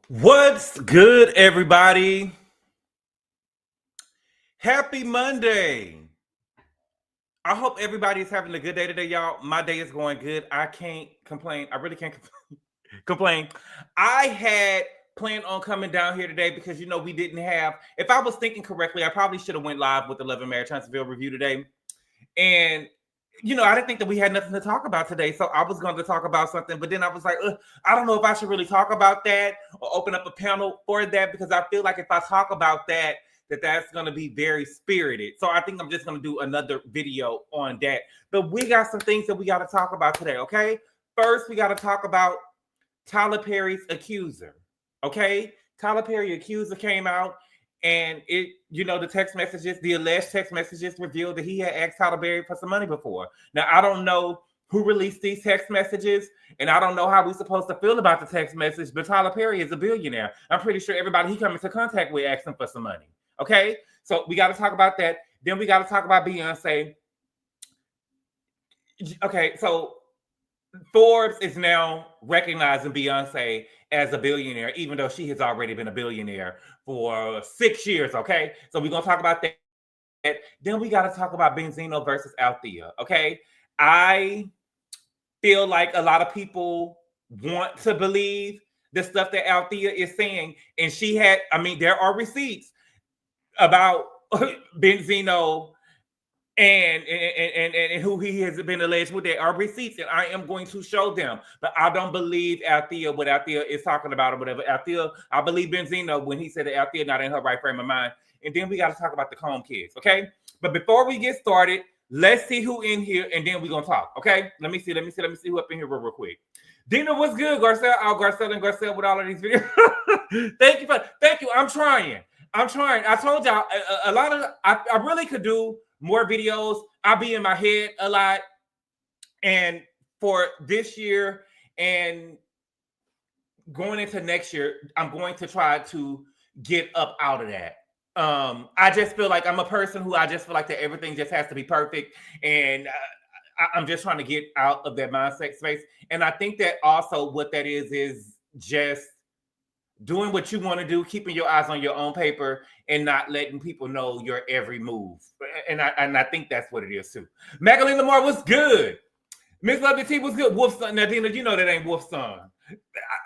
What's good, everybody? Happy Monday. I hope everybody is having a good day today, y'all. My day is going good. I can't complain. I really can't complain. I had planned on coming down here today because, we didn't have, if I was thinking correctly, I probably should have went live with the 11 Maritime Seville review today. And I didn't think that we had nothing to talk about today. So I was going to talk about something, but then I was like, I don't know if I should really talk about that or open up a panel for that, because I feel like if I talk about that's going to be very spirited. So I think I'm just going to do another video on that. But we got some things that we got to talk about today, okay? First, we got to talk about Tyler Perry's Accuser, okay? Tyler Perry Accuser came out, and it, the text messages, the alleged text messages revealed that he had asked Tyler Perry for some money before. Now, I don't know who released these text messages, and I don't know how we're supposed to feel about the text message, but Tyler Perry is a billionaire. I'm pretty sure everybody he comes into contact with asked him for some money, okay? So we got to talk about that. Then we got to talk about Beyonce. Okay, so Forbes is now recognizing Beyonce as a billionaire, even though she has already been a billionaire for 6 years, okay? So we're going to talk about that. Then we got to talk about Benzino versus Althea, okay? I feel like a lot of people want to believe the stuff that Althea is saying, and there are receipts about Benzino and who he has been alleged with. There are receipts, and I am going to show them. But I don't believe Althea, what Althea is talking about, or whatever. Althea, I believe Benzino when he said that Althea not in her right frame of mind. And then we got to talk about the Comb kids, okay? But before we get started, let's see who in here, and then we're gonna talk, okay? Let me see who up in here real quick. Dina, what's good, Garcelle? Garcelle with all of these videos. Thank you. I'm trying. I told y'all a lot of I really could do more videos. I'll be in my head a lot. And for this year and going into next year, I'm going to try to get up out of that. I just feel like I'm a person who I just feel like that everything just has to be perfect. And I'm just trying to get out of that mindset space. And I think that also what that is just doing what you want to do, keeping your eyes on your own paper, and not letting people know your every move. And I think that's what it is too. Magdalene Lamar, what's good? Miss Lovely T, what's good? Wolf's son. Nadina, you know that ain't Wolf's son.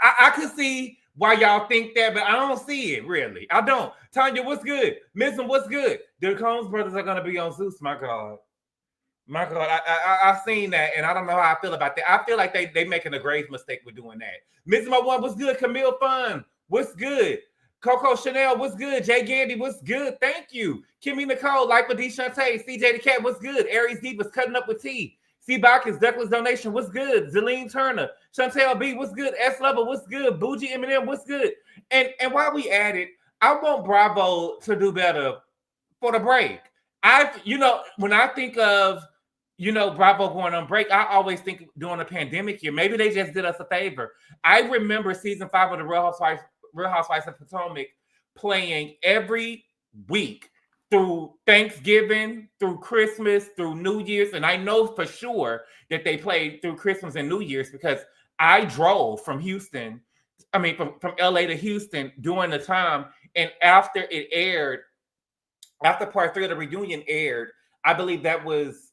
I can see why y'all think that, but I don't see it really. I don't. Tanya, what's good? Missing, what's good? The Combs brothers are gonna be on Zeus. My God. I've seen that, and I don't know how I feel about that. I feel like they making a grave mistake with doing that. Missing my one, what's good? Camille Fun, what's good? Coco Chanel, what's good? Jay Gandy, what's good? Thank you. Kimmy Nicole, Lipa D. Shantae, CJ the Cat, what's good? Aries Divas, cutting up with T. C. Bacchus, Douglas Donation, what's good? Zelene Turner, Chantel B, what's good? S. Level, what's good? Bougie Eminem, what's good? And while we at it, I want Bravo to do better for the break. When I think of, Bravo going on break, I always think during the pandemic year, maybe they just did us a favor. I remember season 5 of the Real Housewives of Potomac playing every week through Thanksgiving, through Christmas, through New Year's. And I know for sure that they played through Christmas and New Year's because I drove from from LA to Houston during the time. And after it aired, after part 3 of the reunion aired, I believe it was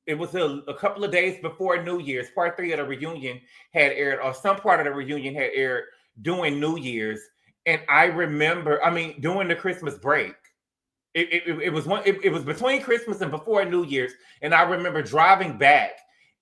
a couple of days before New Year's. Part 3 of the reunion had aired, or some part of the reunion had aired during New Year's. And I remember, during the Christmas break, it was between Christmas and before New Year's. And I remember driving back,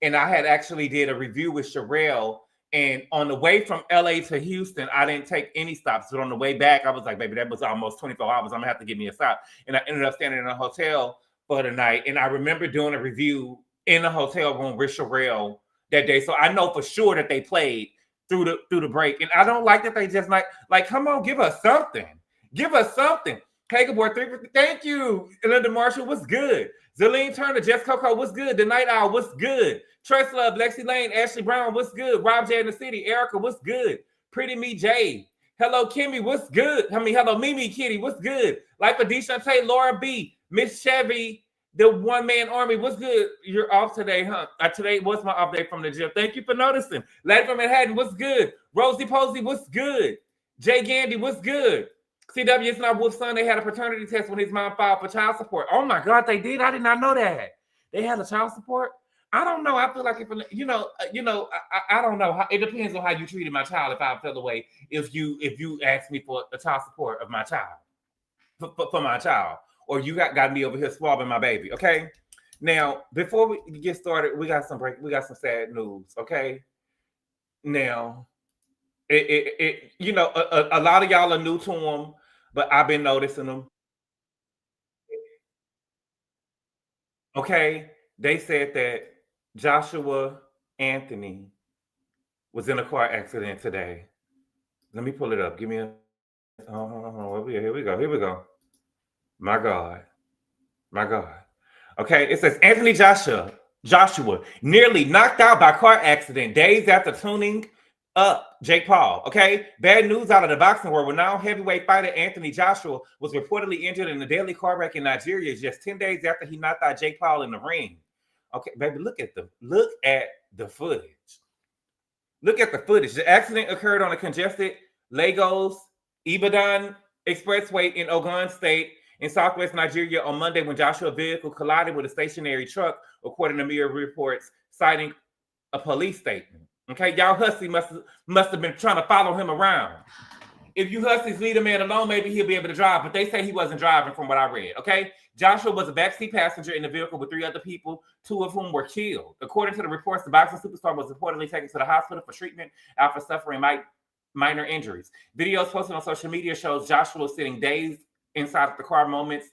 and I had actually did a review with Sherelle. And on the way from LA to Houston, I didn't take any stops. But on the way back, I was like, baby, that was almost 24 hours. I'm gonna have to give me a stop. And I ended up standing in a hotel for the night. And I remember doing a review in a hotel room with Sherelle that day. So I know for sure that they played through the break. And I don't like that they just like, come on, give us something. Give us something. GGABOR 350, thank you. Linda Marshall, what's good? Zelene Turner, Jess Coco, what's good? The Night Owl, what's good? Trust Love, Lexi Lane, Ashley Brown, what's good? Rob J in the City, Erica, what's good? Pretty Me J, hello Kimmy, what's good? Hello Mimi Kitty, what's good? Life of D. Shantae, Laura B, Miss Chevy, The one-man army. What's good? You're off today, huh? Today was my off day from the gym. Thank you for noticing. Lady from Manhattan, what's good? Rosie Posey, what's good? Jay Gandy, what's good? CW, it's not Wolf's son. They had a paternity test when his mom filed for child support. Oh my God, they did. I did not know that. They had a child support. I don't know. I feel like if I don't know. It depends on how you treated my child. If I feel away, if you ask me for the child support of my child, for my child, or you got me over here swabbing my baby. Okay. Now, before we get started, we got some sad news. Okay. Now, a lot of y'all are new to them, but I've been noticing them. Okay. They said that Joshua Anthony was in a car accident today. Let me pull it up. Give me a. Oh, here we go. My God. Okay, it says Anthony Joshua nearly knocked out by car accident days after tuning up Jake Paul. Okay, bad news out of the boxing world. Now heavyweight fighter Anthony Joshua was reportedly injured in a deadly car wreck in Nigeria just 10 days after he knocked out Jake Paul in the ring. Okay, baby, look at the footage. Look at the footage. The accident occurred on a congested Lagos Ibadan expressway in Ogun State in southwest Nigeria on Monday when Joshua's vehicle collided with a stationary truck, according to Mirror reports, citing a police statement. Okay, y'all hussy must have been trying to follow him around. If you hussies leave a man alone, maybe he'll be able to drive, but they say he wasn't driving from what I read. Okay, Joshua was a backseat passenger in the vehicle with 3 other people, 2 of whom were killed. According to the reports, the boxing superstar was reportedly taken to the hospital for treatment after suffering minor injuries. Videos posted on social media shows Joshua sitting dazed inside of the car moments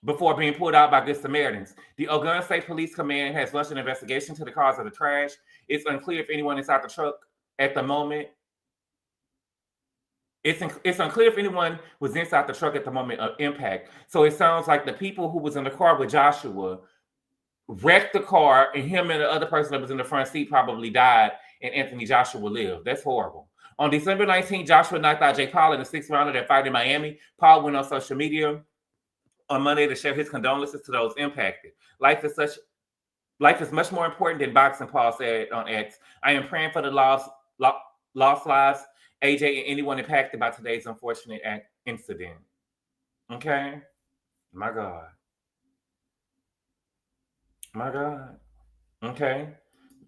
before being pulled out by Good Samaritans. The Ogun State Police Command has launched an investigation to the cause of the crash. It's unclear if anyone inside the truck at the moment. It's unclear if anyone was inside the truck at the moment of impact. So it sounds like the people who was in the car with Joshua wrecked the car, and him and the other person that was in the front seat probably died, and Anthony Joshua lived. That's horrible. On December 19th, Joshua knocked out Jake Paul in the 6th round of that fight in Miami. Paul went on social media on Monday to share his condolences to those impacted. Life is much more important than boxing, Paul said on X. I am praying for the lost lives, AJ, and anyone impacted by today's unfortunate incident. Okay? My God. Okay?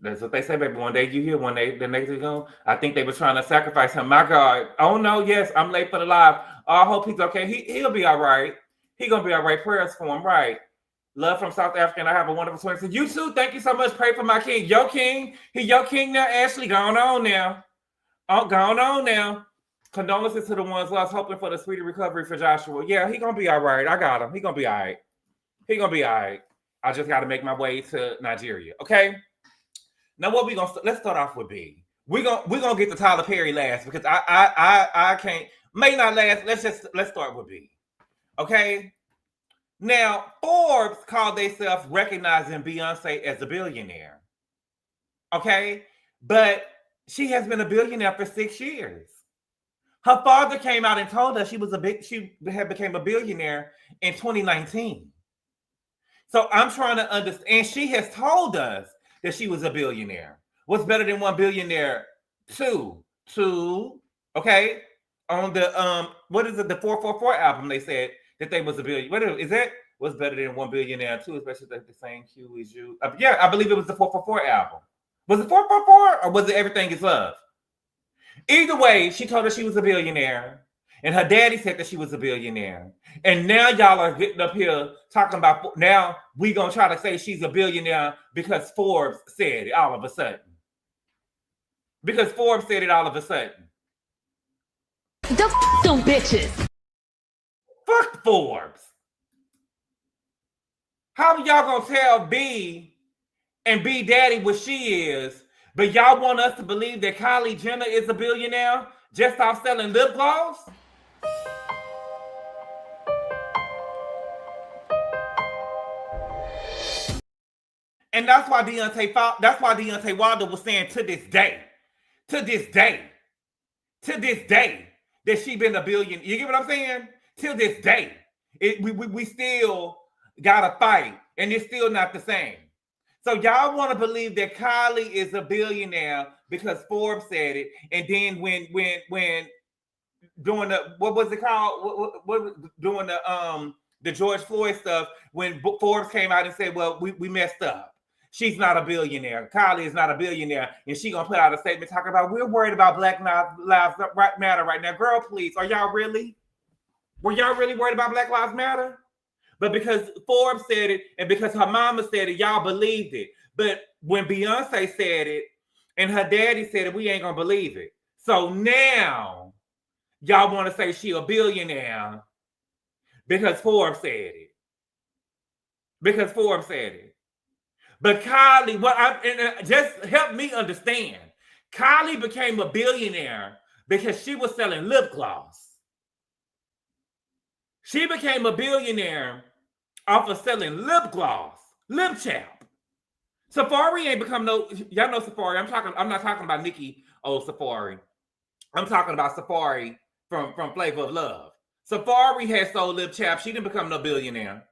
That's what they say, baby. One day you here, one day the next day gone. I think they were trying to sacrifice him. My God. Oh no, yes, I'm late for the live. Oh, I hope he's okay. He'll be all right. He's gonna be all right. Prayers for him, right? Love from South Africa, and I have a wonderful twin. So you too. Thank you so much. Pray for my king. Your king. He your king now. Ashley, going on now. Oh, going on now. Condolences to the ones lost, hoping for the speedy recovery for Joshua. Yeah, he gonna be all right. I got him. He gonna be all right. He gonna be all right. I just got to make my way to Nigeria. Okay. Now what let's start off with B. We're gonna get to Tyler Perry last because I can't, may not last. Let's start with B. Okay. Now Forbes called themselves recognizing Beyonce as a billionaire. Okay, but she has been a billionaire for 6 years. Her father came out and told us she had became a billionaire in 2019. So I'm trying to understand. And she has told us that she was a billionaire. What's better than one billionaire? Two. Okay. On the what is it? The 444 album, they said that they was a billion. What is that? What's better than one billionaire? Two, especially like the same Q as you. Yeah, I believe it was the 444 album. Was it 444 or was it Everything Is Love? Either way, she told us she was a billionaire. And her daddy said that she was a billionaire. And now y'all are getting up here talking about, now we going to try to say she's a billionaire because Forbes said it all of a sudden. Because Forbes said it all of a sudden. Them bitches. Fuck Forbes. How y'all going to tell B and B Daddy what she is, but y'all want us to believe that Kylie Jenner is a billionaire just off selling lip gloss? And that's why Deontay Wilder was saying to this day, that she been a billion. You get what I'm saying? Till this day, we still got a fight, and it's still not the same. So y'all want to believe that Kylie is a billionaire because Forbes said it, and then when doing the what was it called? What doing the George Floyd stuff when Forbes came out and said, "Well, we messed up. She's not a billionaire. Kylie is not a billionaire, and she gonna put out a statement talking about we're worried about Black Lives Matter right now." Girl, please, are y'all really? Were y'all really worried about Black Lives Matter? But because Forbes said it and because her mama said it, y'all believed it. But when Beyonce said it and her daddy said it, we ain't gonna believe it. So now y'all want to say she a billionaire because Forbes said it. Because Forbes said it. But Kylie, just help me understand. Kylie became a billionaire because she was selling lip gloss. She became a billionaire off of selling lip gloss, lip chap. Safari ain't become no, y'all know Safari. I'm not talking about Nicki old Safari. I'm talking about Safari from Flavor of Love. Safari has sold lip chap. She didn't become no billionaire.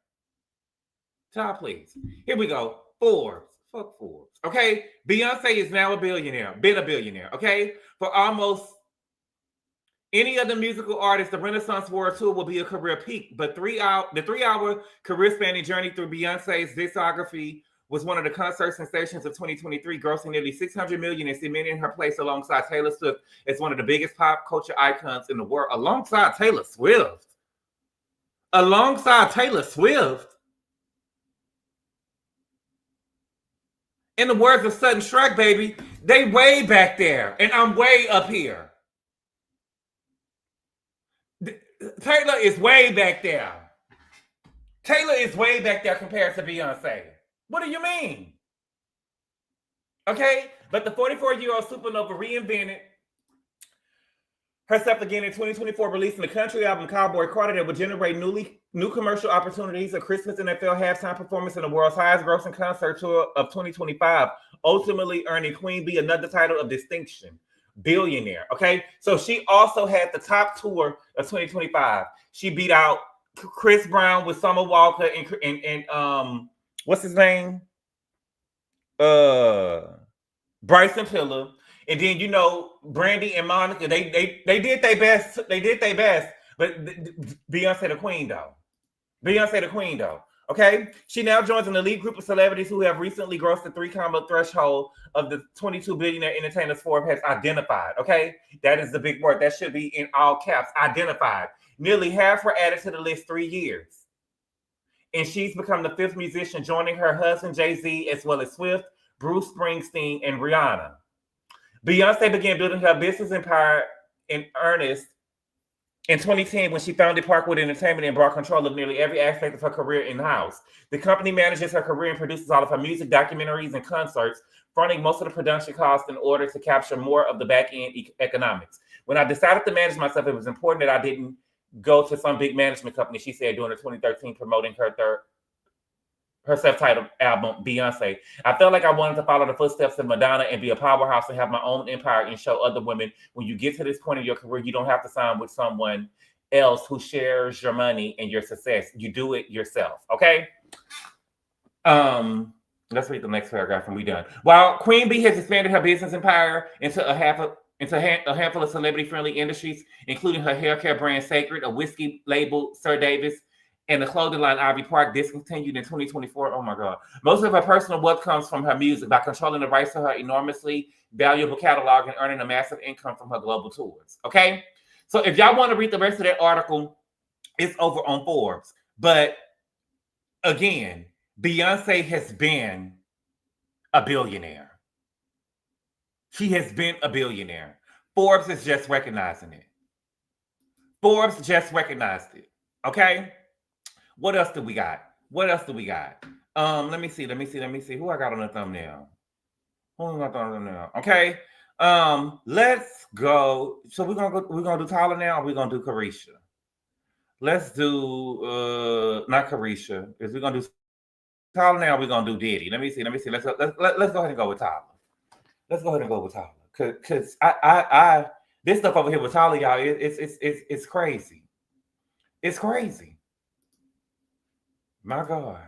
Child, please. Here we go. Forbes. Fuck Forbes. Okay? Beyonce is now a billionaire. Been a billionaire. Okay? For almost any other musical artist, the Renaissance World Tour will be a career peak. But the 3-hour career-spanning journey through Beyonce's discography was one of the concert sensations of 2023, grossing nearly $600 million and cementing her place alongside Taylor Swift as one of the biggest pop culture icons in the world. Alongside Taylor Swift. In the words of Sutton Shrek, baby, they way back there, and I'm way up here. Taylor is way back there. Taylor is way back there compared to Beyonce. What do you mean? Okay, but the 44-year-old supernova reinvented herself again in 2024, releasing the country album Cowboy Carter that would generate new commercial opportunities, a Christmas NFL halftime performance, and the world's highest grossing concert tour of 2025, ultimately earning Queen Bee another title of distinction, billionaire. Okay, so she also had the top tour of 2025. She beat out Chris Brown with Summer Walker and what's his name? Bryson Tiller. And then, you know, Brandy and Monica, they did their best. They did their best. But Beyonce the queen, though. Okay? She now joins an elite group of celebrities who have recently grossed the 3-comma threshold of the 22 billionaire entertainers Forbes has identified. Okay? That is the big word. That should be in all caps. Identified. Nearly half were added to the list 3 years. And she's become the 5th musician, joining her husband, Jay-Z, as well as Swift, Bruce Springsteen, and Rihanna. Beyonce began building her business empire in earnest in 2010 when she founded Parkwood Entertainment and brought control of nearly every aspect of her career in-house. The company manages her career and produces all of her music, documentaries, and concerts, fronting most of the production costs in order to capture more of the back-end economics. When I decided to manage myself, it was important that I didn't go to some big management company, she said during the 2013 promoting her self-titled album, Beyonce. I felt like I wanted to follow the footsteps of Madonna and be a powerhouse and have my own empire and show other women when you get to this point in your career, you don't have to sign with someone else who shares your money and your success. You do it yourself, okay? Let's read the next paragraph and we're done. While Queen Bee has expanded her business empire into a handful of celebrity-friendly industries, including her hair care brand Sacred, a whiskey label Sir Davis, and the clothing line Ivy Park, discontinued in 2024. Oh my God. Most of her personal wealth comes from her music by controlling the rights to her enormously valuable catalog and earning a massive income from her global tours. Okay? So if y'all want to read the rest of that article, it's over on Forbes. But again, Beyonce has been a billionaire. She has been a billionaire. Forbes is just recognizing it. Forbes just recognized it. Okay? What else do we got? Let me see. Who I got on the thumbnail? Okay. Let's go. So we're gonna do Tyler now, or we're gonna do Carisha? Let's do not Carisha. Is we gonna do Tyler now, or we're gonna do Diddy? Let me see. Let's go ahead and go with Tyler. Cause I this stuff over here with Tyler, y'all, it's crazy. It's crazy. My God.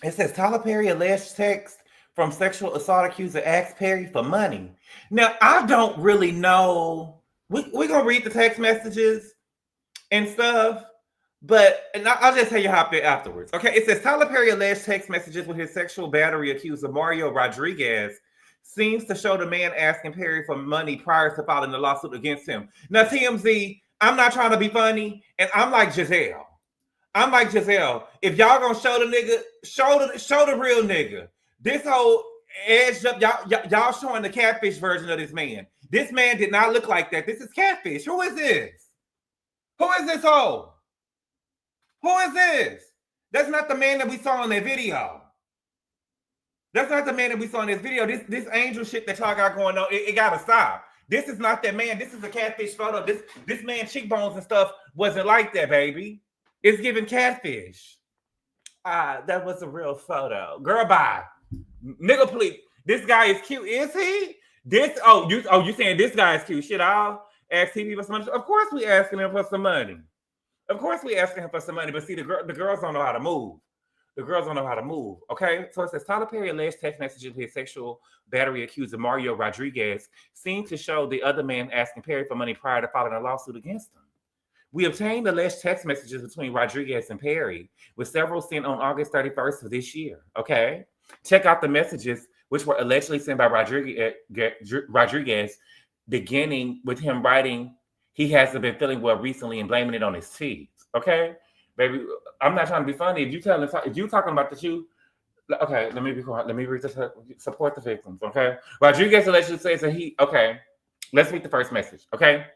It says Tyler Perry alleged text from sexual assault accuser asked Perry for money. Now, I don't really know. We're going to read the text messages and stuff, but and I'll just tell you how it afterwards. Okay, it says Tyler Perry alleged text messages with his sexual battery accuser Mario Rodriguez seems to show the man asking Perry for money prior to filing the lawsuit against him. Now, TMZ, I'm not trying to be funny, and I'm like Giselle. If y'all gonna show the nigga, show the real nigga. This whole edged up, y'all showing the catfish version of this man. This man did not look like that. This is catfish. Who is this? Who is this hoe? Who is this? That's not the man that we saw in that video. That's not the man that we saw in this video. This angel shit that y'all got going on, it gotta stop. This is not that man. This is a catfish photo. This man's cheekbones and stuff wasn't like that, baby. It's giving catfish. That was a real photo. Girl, bye. Nigga, please. This guy is cute. Is he? You saying this guy is cute. Shit, I'll ask TV for some money. Of course we asking him for some money. But see, the girls don't know how to move. Okay? So it says Tyler Perry alleged text messages with his sexual battery accuser Mario Rodriguez seemed to show the other man asking Perry for money prior to filing a lawsuit against him. We obtained alleged text messages between Rodriguez and Perry, with several sent on August 31st of this year. Okay? Check out the messages, which were allegedly sent by Rodriguez, beginning with him writing, he hasn't been feeling well recently and blaming it on his teeth. Okay? Baby, I'm not trying to be funny. If you talking about the shoe, okay, let me be quiet. Let me read this. Support the victims, okay? Rodriguez allegedly says that okay, let's read the first message, okay?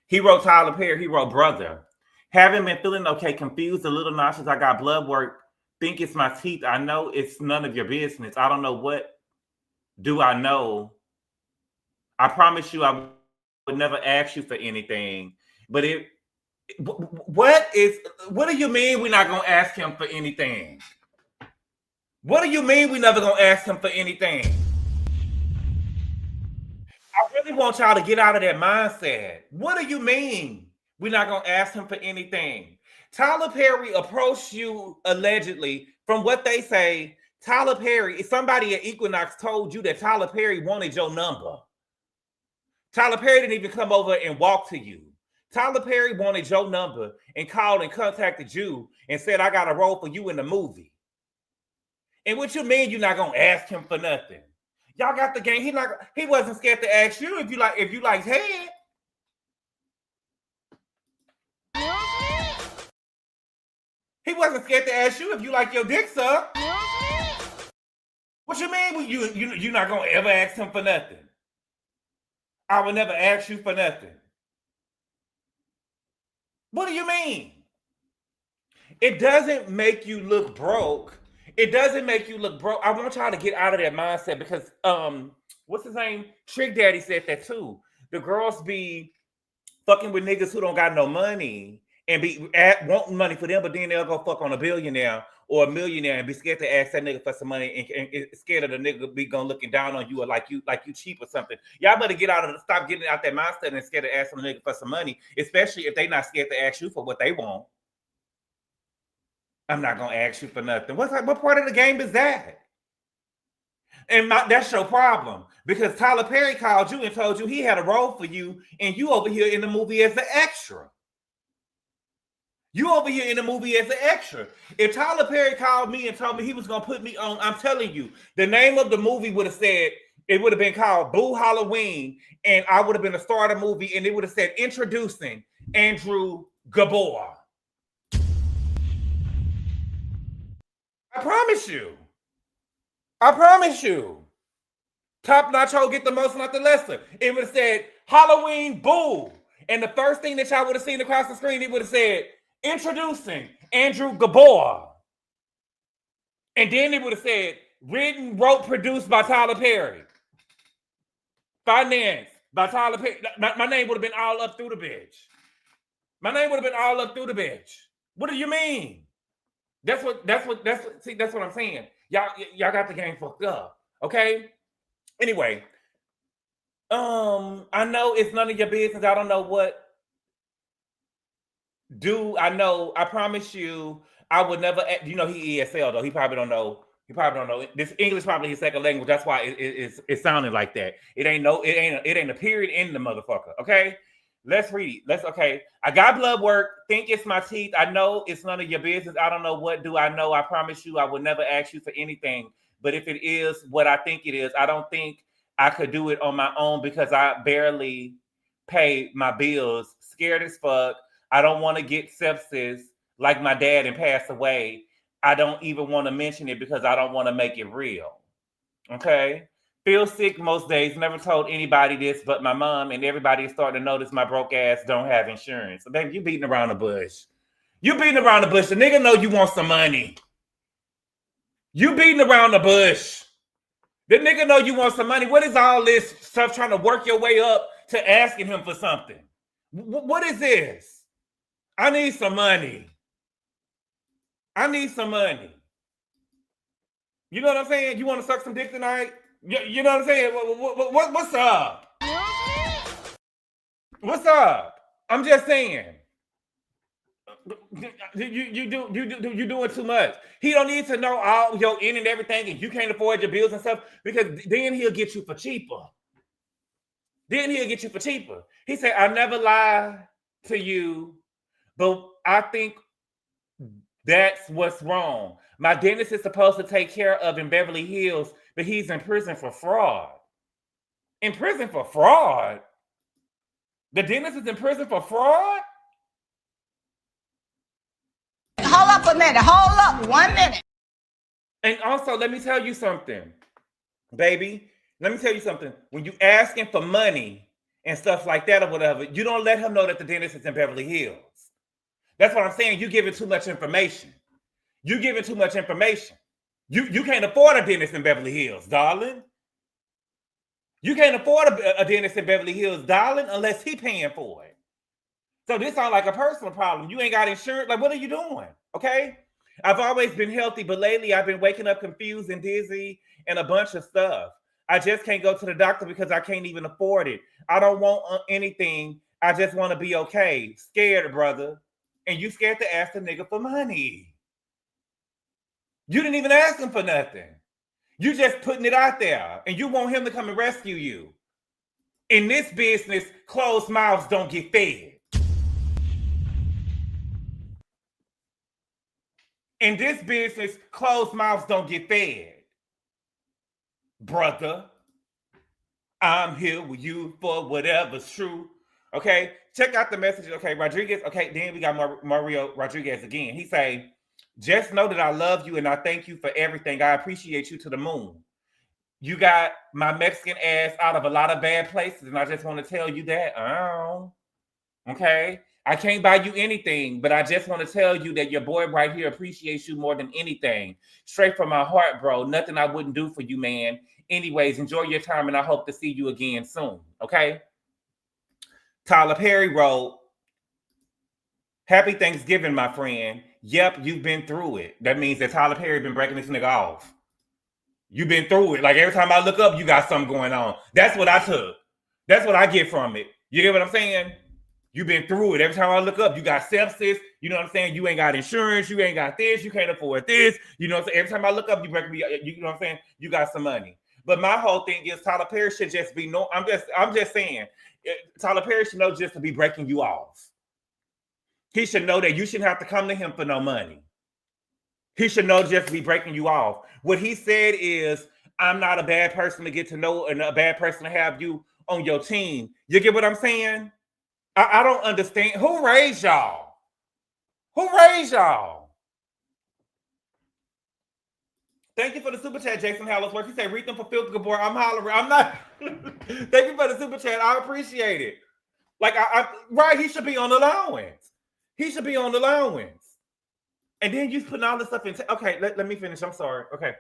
He wrote Tyler Perry, he wrote, brother, haven't been feeling okay, confused, a little nauseous. I got blood work, think it's my teeth. I know it's none of your business. I don't know what do I know. I promise you I would never ask you for anything. But what do you mean we're not going to ask him for anything? What do you mean we never going to ask him for anything? I really want y'all to get out of that mindset. What do you mean we're not going to ask him for anything? Tyler Perry approached you allegedly. From what they say, Tyler Perry, somebody at Equinox told you that Tyler Perry wanted your number. Tyler Perry didn't even come over and walk to you. Tyler Perry wanted your number and called and contacted you and said, I got a role for you in the movie. And what you mean you're not going to ask him for nothing? Y'all got the game. He wasn't scared to ask you if you like head. He wasn't scared to ask you if you like your dick sucked. What you mean you're not gonna ever ask him for nothing? I would never ask you for nothing. What do you mean? It doesn't make you look broke. I want y'all to get out of that mindset because what's his name? Trick Daddy said that too. The girls be fucking with niggas who don't got no money and be wanting money for them, but then they'll go fuck on a billionaire or a millionaire and be scared to ask that nigga for some money and scared of the nigga be going looking down on you or like you cheap or something. Y'all better stop getting out that mindset and scared to ask some nigga for some money, especially if they not scared to ask you for what they want. I'm not gonna ask you for nothing. What part of the game is that? And that's your problem because Tyler Perry called you and told you he had a role for you, and you over here in the movie as an extra. If Tyler Perry called me and told me he was gonna put me on, I'm telling you, the name of the movie would have said it would have been called Boo Halloween, and I would have been the star of the movie, and it would have said introducing Andrew Gabor. I promise you. Top notch hoe get the most, not the lesser. It would have said Halloween Boo. And the first thing that y'all would have seen across the screen, it would have said introducing Andrew Gabor. And then it would have said written, wrote, produced by Tyler Perry. Financed by Tyler Perry. My name would have been all up through the bitch. What do you mean? That's what I'm saying. Y'all got the game fucked up. Okay? Anyway, I know it's none of your business. I don't know what I promise you, I would never, he ESL though. He probably don't know. He probably don't know. This English probably his second language. That's why it's sounding like that. It ain't a period in the motherfucker. Okay. Let's read. Okay. I got blood work. Think it's my teeth. I know it's none of your business. I don't know what do I know. I promise you, I would never ask you for anything. But if it is what I think it is, I don't think I could do it on my own because I barely pay my bills. Scared as fuck. I don't want to get sepsis like my dad and pass away. I don't even want to mention it because I don't want to make it real. Okay? Feel sick most days. Never told anybody this but my mom, and everybody is starting to notice my broke ass don't have insurance. So, baby, you beating around the bush. You beating around the bush. The nigga know you want some money. You beating around the bush. The nigga know you want some money. What is all this stuff trying to work your way up to asking him for something? What is this? I need some money. I need some money. You know what I'm saying? You want to suck some dick tonight? You know what I'm saying? What's up? What's up? I'm just saying. You doing too much. He don't need to know all your in and everything, and you can't afford your bills and stuff, because then he'll get you for cheaper. He said, I never lie to you, but I think that's what's wrong. My dentist is supposed to take care of in Beverly Hills, but he's in prison for fraud. In prison for fraud? The dentist is in prison for fraud? Hold up a minute. Hold up 1 minute. And also, let me tell you something, baby. Let me tell you something. When you asking for money and stuff like that or whatever, you don't let him know that the dentist is in Beverly Hills. That's what I'm saying. You giving too much information. You can't afford a dentist in Beverly Hills, darling. You can't afford a dentist in Beverly Hills, darling, unless he paying for it. So this sounds like a personal problem. You ain't got insurance. Like, what are you doing? Okay. I've always been healthy, but lately I've been waking up confused and dizzy and a bunch of stuff. I just can't go to the doctor because I can't even afford it. I don't want anything. I just want to be okay. Scared, brother. And you scared to ask the nigga for money. You didn't even ask him for nothing. You just putting it out there, and you want him to come and rescue you. In this business, closed mouths don't get fed. In this business, closed mouths don't get fed. Brother, I'm here with you for whatever's true. Okay, check out the message. Okay, Rodriguez. Okay, then we got Mario Rodriguez again. He say, just know that I love you and I thank you for everything. I appreciate you to the moon. You got my Mexican ass out of a lot of bad places, and I just want to tell you that. Oh, okay. I can't buy you anything, but I just want to tell you that your boy right here appreciates you more than anything. Straight from my heart, bro. Nothing I wouldn't do for you, man. Anyways, enjoy your time, and I hope to see you again soon. Okay? Tyler Perry wrote, happy Thanksgiving, my friend. Yep, you've been through it. That means that Tyler Perry been breaking this nigga off. You've been through it. Like, every time I look up, you got something going on. That's what I took. That's what I get from it. You get what I'm saying? You've been through it. Every time I look up, you got sepsis. You know what I'm saying? You ain't got insurance. You ain't got this. You can't afford this. You know what I'm saying? Every time I look up, you break me. You know what I'm saying? You got some money. But my whole thing is Tyler Perry should just be no. I'm just saying, Tyler Perry should know just to be breaking you off. He should know that you shouldn't have to come to him for no money. He should know just to be breaking you off. What he said is, I'm not a bad person to get to know and a bad person to have you on your team. You get what I'm saying? I don't understand. Who raised y'all? Who raised y'all? Thank you for the super chat, Jason Hallorsworth. He said, read them for Filthy Gabor. I'm hollering. I'm not. Thank you for the super chat. I appreciate it. Like, right, he should be on allowance. He should be on allowance. And then you putting all this stuff in. Okay, let me finish. I'm sorry. Okay.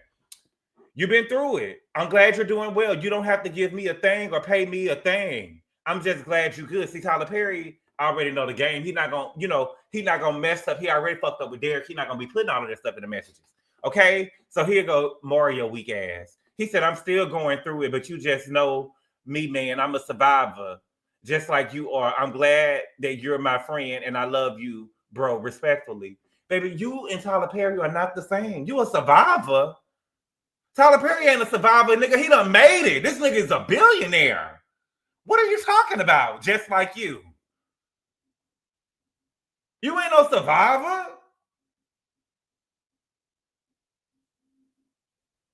You've been through it. I'm glad you're doing well. You don't have to give me a thing or pay me a thing. I'm just glad you good. See, Tyler Perry already know the game. He's not gonna mess up. He already fucked up with Derek. He's not gonna be putting all of that stuff in the messages. Okay? So here go Mario weak ass. He said, I'm still going through it, but you just know me, man. I'm a survivor, just like you are. I'm glad that you're my friend and I love you bro, respectfully. Baby, you and Tyler Perry are not the same. You a survivor. Tyler Perry ain't a survivor, nigga. He done made it. This nigga is a billionaire. What are you talking about? Just like you. You ain't no survivor.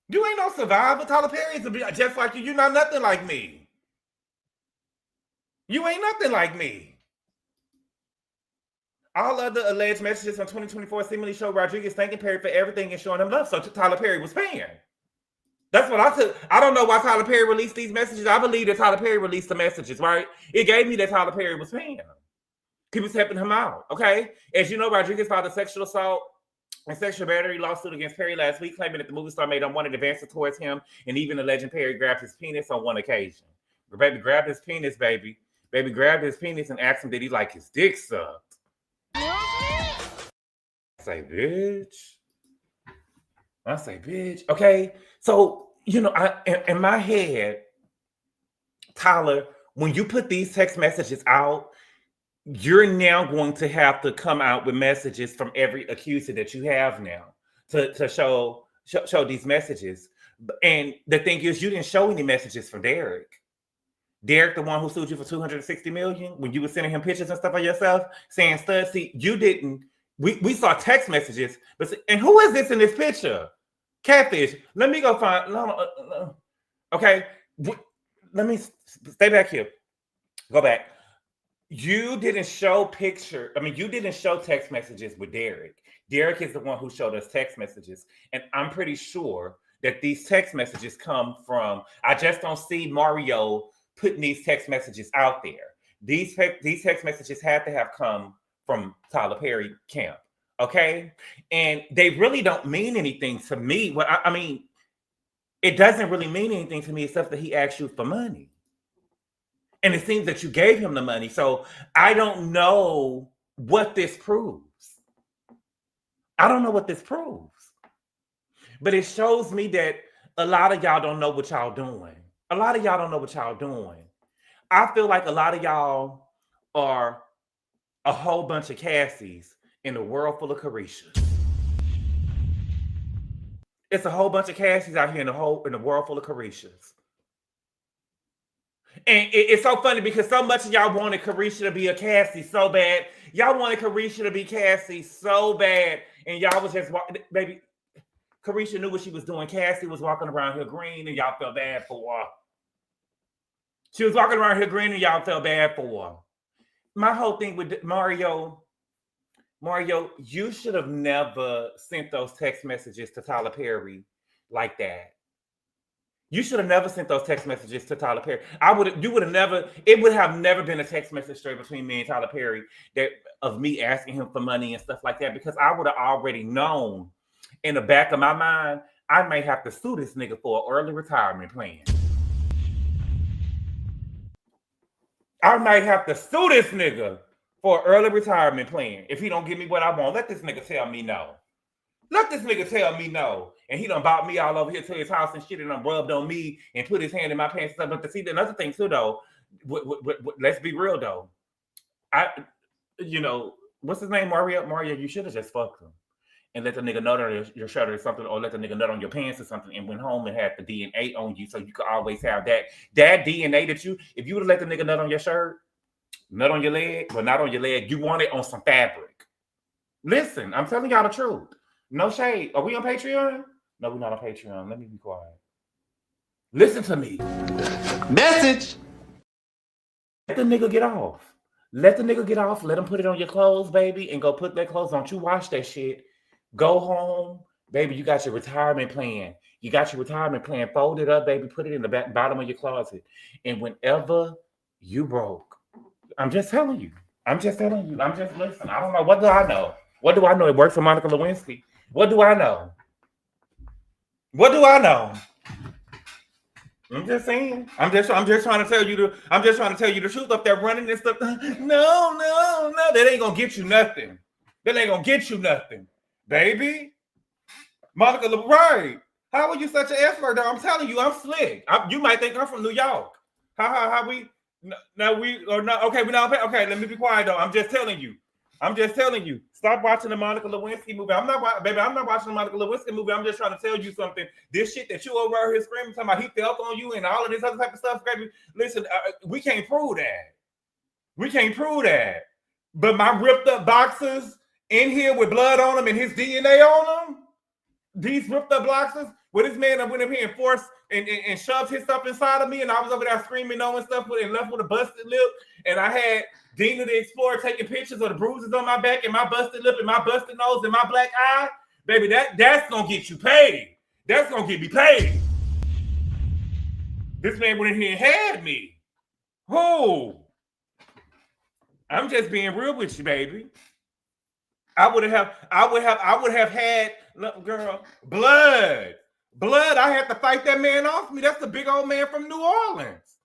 You ain't no survivor. Tyler Perry is just like you. You're not nothing like me. You ain't nothing like me. All other alleged messages from 2024 seemingly show Rodriguez thanking Perry for everything and showing him love. So Tyler Perry was paying. That's what I took. I don't know why Tyler Perry released these messages. I believe that Tyler Perry released the messages, right? It gave me that Tyler Perry was paying him. He was helping him out, okay? As you know, Rodriguez filed a sexual assault and sexual battery lawsuit against Perry last week, claiming that the movie star made unwanted advances towards him and even alleging Perry grabbed his penis on one occasion. The baby grabbed his penis, baby. Baby grabbed his penis and asked him, did he like his dick sucked? I say, bitch. Okay, so, you know, in my head, Tyler, when you put these text messages out, you're now going to have to come out with messages from every accuser that you have now to show these messages. And the thing is, you didn't show any messages from Derek. Derek, the one who sued you for $260 million, when you were sending him pictures and stuff of yourself, saying stuff. See, you didn't. We saw text messages, and who is this in this picture? Catfish. Let me go find. No. Okay, let me stay back here. Go back. You didn't show you didn't show text messages with Derek. Derek is the one who showed us text messages. And I'm pretty sure that these text messages come from, I just don't see Mario putting these text messages out there. These text messages had to have come from Tyler Perry camp. Okay. And they really don't mean anything to me. Well, I mean, it doesn't really mean anything to me except that he asked you for money. And it seems that you gave him the money. So I don't know what this proves. I don't know what this proves. But it shows me that a lot of y'all don't know what y'all doing. A lot of y'all don't know what y'all doing. I feel like a lot of y'all are a whole bunch of Cassies in a world full of Carishas. It's a whole bunch of Cassies out here in the world full of Carishas. And it's so funny because so much of y'all wanted Carisha to be a Cassie so bad. Y'all wanted Carisha to be Cassie so bad. And y'all was just, baby, Carisha knew what she was doing. Cassie was walking around here green and y'all felt bad for her. She was walking around here green and y'all felt bad for her. My whole thing with Mario, you should have never sent those text messages to Tyler Perry like that. You should have never sent those text messages to Tyler Perry. It would have never been a text message straight between me and Tyler Perry of me asking him for money and stuff like that, because I would have already known in the back of my mind, I may have to sue this nigga for an early retirement plan. I might have to sue this nigga for an early retirement plan if he don't give me what I want. Let this nigga tell me no. Let this nigga tell me no. And he done bought me all over here to his house and shit and done rubbed on me and put his hand in my pants and stuff. But to see another thing too, though, let's be real, though. What's his name? Mario, you should have just fucked him and let the nigga nut on your shirt or something, or let the nigga nut on your pants or something, and went home and had the DNA on you so you could always have that DNA that if you would have let the nigga nut on your shirt, nut on your leg, but not on your leg, you want it on some fabric. Listen, I'm telling y'all the truth. No shade. Are we on Patreon? No, we're not on Patreon. Let me be quiet. Listen to me. Message. Let the nigga get off. Let the nigga get off. Let him put it on your clothes, baby, and go put that clothes on. Don't you wash that shit. Go home, baby. You got your retirement plan. You got your retirement plan. Fold it up, baby. Put it in the bottom of your closet. And whenever you broke, I'm just telling you. I'm just listening. I don't know. What do I know? What do I know? It works for Monica Lewinsky. What do I know? I'm just saying. I'm just trying to tell you the truth up there running and stuff. No. That ain't gonna get you nothing. Baby. Monica, right. How are you such an expert? I'm telling you, I'm slick. You might think I'm from New York. How we? No, we or not. Okay, we not. Okay, let me be quiet though. I'm just telling you. I'm just telling you, stop watching the Monica Lewinsky movie. I'm not watching the Monica Lewinsky movie. I'm just trying to tell you something. This shit that you over here screaming, talking about he felt on you and all of this other type of stuff, baby. Listen, we can't prove that. We can't prove that. But my ripped up boxers in here with blood on them and his DNA on them, these ripped up boxers, where this man went up here and forced and shoved his stuff inside of me, and I was over there screaming no and stuff and left with a busted lip, and I had Dina the Explorer taking pictures of the bruises on my back and my busted lip and my busted nose and my black eye. Baby, that's gonna get you paid. That's gonna get me paid. This man went in here and had me. Who? I'm just being real with you, baby. I would have had, girl, blood. I had to fight that man off me. That's the big old man from New Orleans.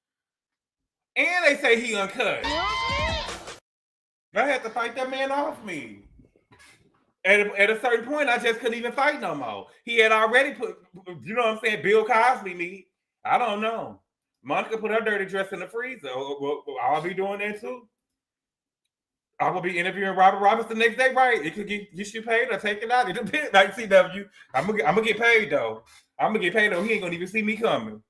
And they say he uncut. I had to fight that man off me. At a certain point, I just couldn't even fight no more. He had already put, you know what I'm saying, Bill Cosby me. I don't know. Monica put her dirty dress in the freezer. I'll be doing that too. I will be interviewing Robert Roberts the next day, right? It could get you paid or take it out. It depends. Like CW, I'm gonna get paid though. I'm gonna get paid though. He ain't gonna even see me coming.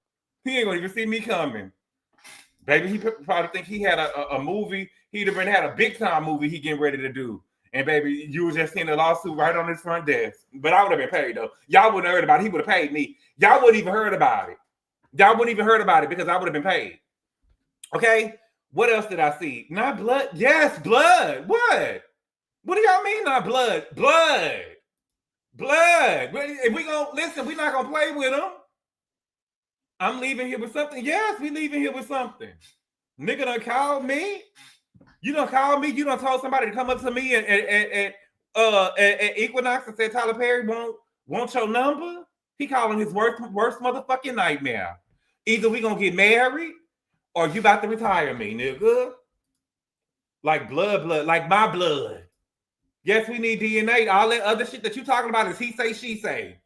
Baby, he probably think he had a movie. He'd have had a big time movie he getting ready to do. And baby, you was just seeing a lawsuit right on his front desk. But I would have been paid though. Y'all wouldn't have heard about it. He would have paid me. Y'all wouldn't even heard about it. Because I would have been paid. Okay. What else did I see? Not blood. Yes, blood. What? What do y'all mean not blood? Blood. If we gonna listen, we're not gonna play with them. I'm leaving here with something. Yes, we leaving here with something. Nigga done called me. You done called me. You done told somebody to come up to me at Equinox and said Tyler Perry won't your number. He calling his worst motherfucking nightmare. Either we gonna get married, or you about to retire me, nigga. Like blood, like my blood. Yes, we need DNA. All that other shit that you talking about is he say, she say.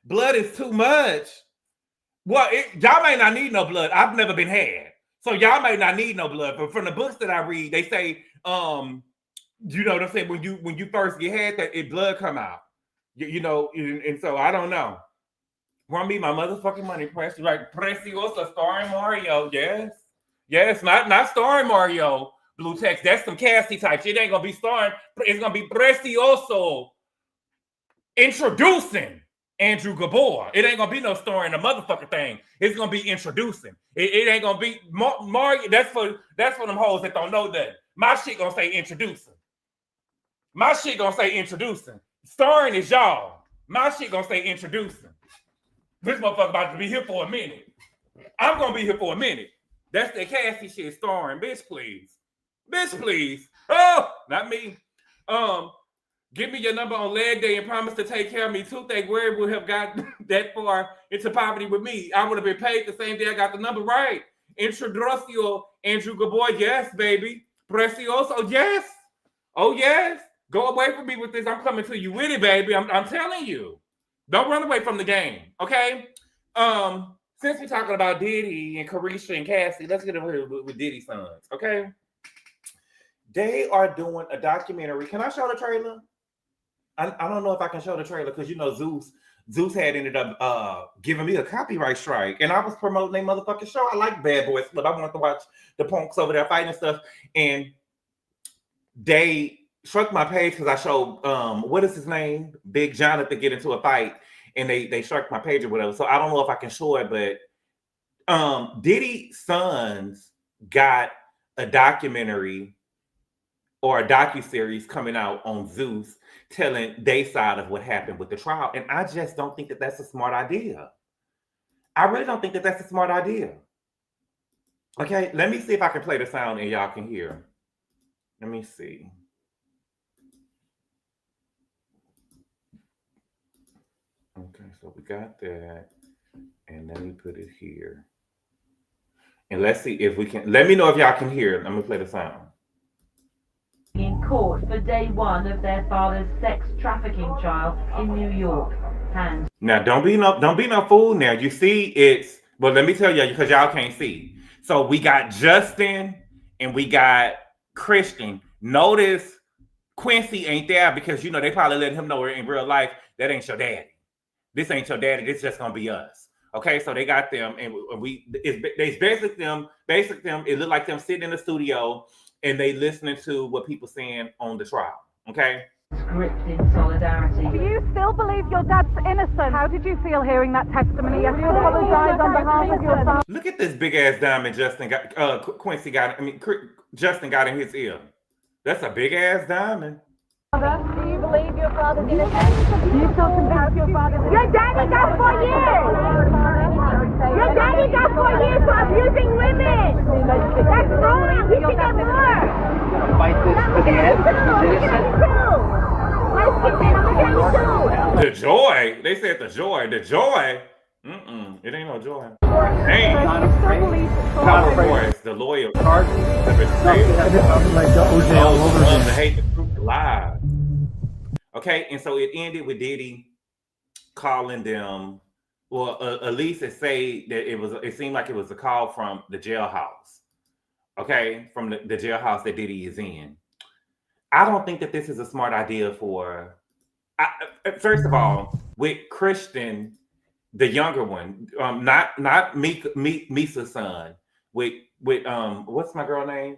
Blood is too much. Well, y'all may not need no blood. I've never been had. So y'all may not need no blood. But from the books that I read, they say, you know what I'm saying? When you first get had, that blood come out. You know, and so I don't know. Run me my motherfucking money, Pressy. Like Preciosa starring Mario, yes. Yes, not starring Mario, Blue Text. That's some Cassie type shit. It ain't gonna be starring. It's gonna be Precioso introducing Andrew Gabor. It ain't gonna be no starring a motherfucking thing. It's gonna be introducing. It ain't gonna be Mario. That's for them hoes that don't know that. My shit gonna say introducing. Starring is y'all. My shit gonna say introducing. This motherfucker about to be here for a minute. I'm gonna be here for a minute. That's the Cassie shit starring. Bitch, please. Oh, not me. Give me your number on leg day and promise to take care of me. Toothache, where would have got that far into poverty with me? I would have been paid the same day I got the number right. Introducio, Andrew Gabor. Yes, baby. Precioso. Yes. Oh, yes. Go away from me with this. I'm coming to you with it, baby. I'm telling you. Don't run away from the game. Okay? Since we're talking about Diddy and Carisha and Cassie, let's get over here with Diddy's sons, okay? They are doing a documentary. Can I show the trailer? I don't know if I can show the trailer because, you know, Zeus had ended up giving me a copyright strike, and I was promoting their motherfucking show. I like Bad Boys Club. I wanted to watch the punks over there fighting and stuff, and they struck my page because I showed, what is his name? Big Jonathan get into a fight. And they struck my page or whatever. So I don't know if I can show it, but Diddy's sons got a documentary or a docuseries coming out on Zeus telling their side of what happened with the trial. And I just don't think that that's a smart idea. I really don't think that that's a smart idea. Okay, let me see if I can play the sound and y'all can hear. Let me see. Okay, so we got that, and let me put it here. And let's see if we can, let me know if y'all can hear it. Let me play the sound. In court for day one of their father's sex trafficking trial in New York. Now, don't be no fool now. You see, it's, well, let me tell you, because y'all can't see. So we got Justin and we got Christian. Notice Quincy ain't there because, you know, they probably letting him know in real life that ain't your daddy. This ain't your daddy. This just gonna be us. Okay, so they got them, and it's basically them. It looked like them sitting in the studio and they listening to what people saying on the trial. Okay. Script in solidarity. Do you still believe your dad's innocent? How did you feel hearing that testimony yesterday? Apologize on behalf of your son. Look at this big ass diamond Justin got. Justin got in his ear. That's a big ass diamond. Do you believe your father's innocent? You still convinced your father's innocent? Your daddy got 4 years! Your daddy got 4 years for abusing women! That's wrong! He should get more! Fight this to the end. The joy. They said the joy. The joy. It ain't no joy. Hey. Not voice. The lawyer. The hate, the truth, the lies. Okay, and so it ended with Diddy calling them. Well, at least it say that it seemed like it was a call from the jailhouse. Okay, from the jailhouse that Diddy is in. I don't think that this is a smart idea for. First of all, with Christian, the younger one, not Misa's son. With what's my girl name?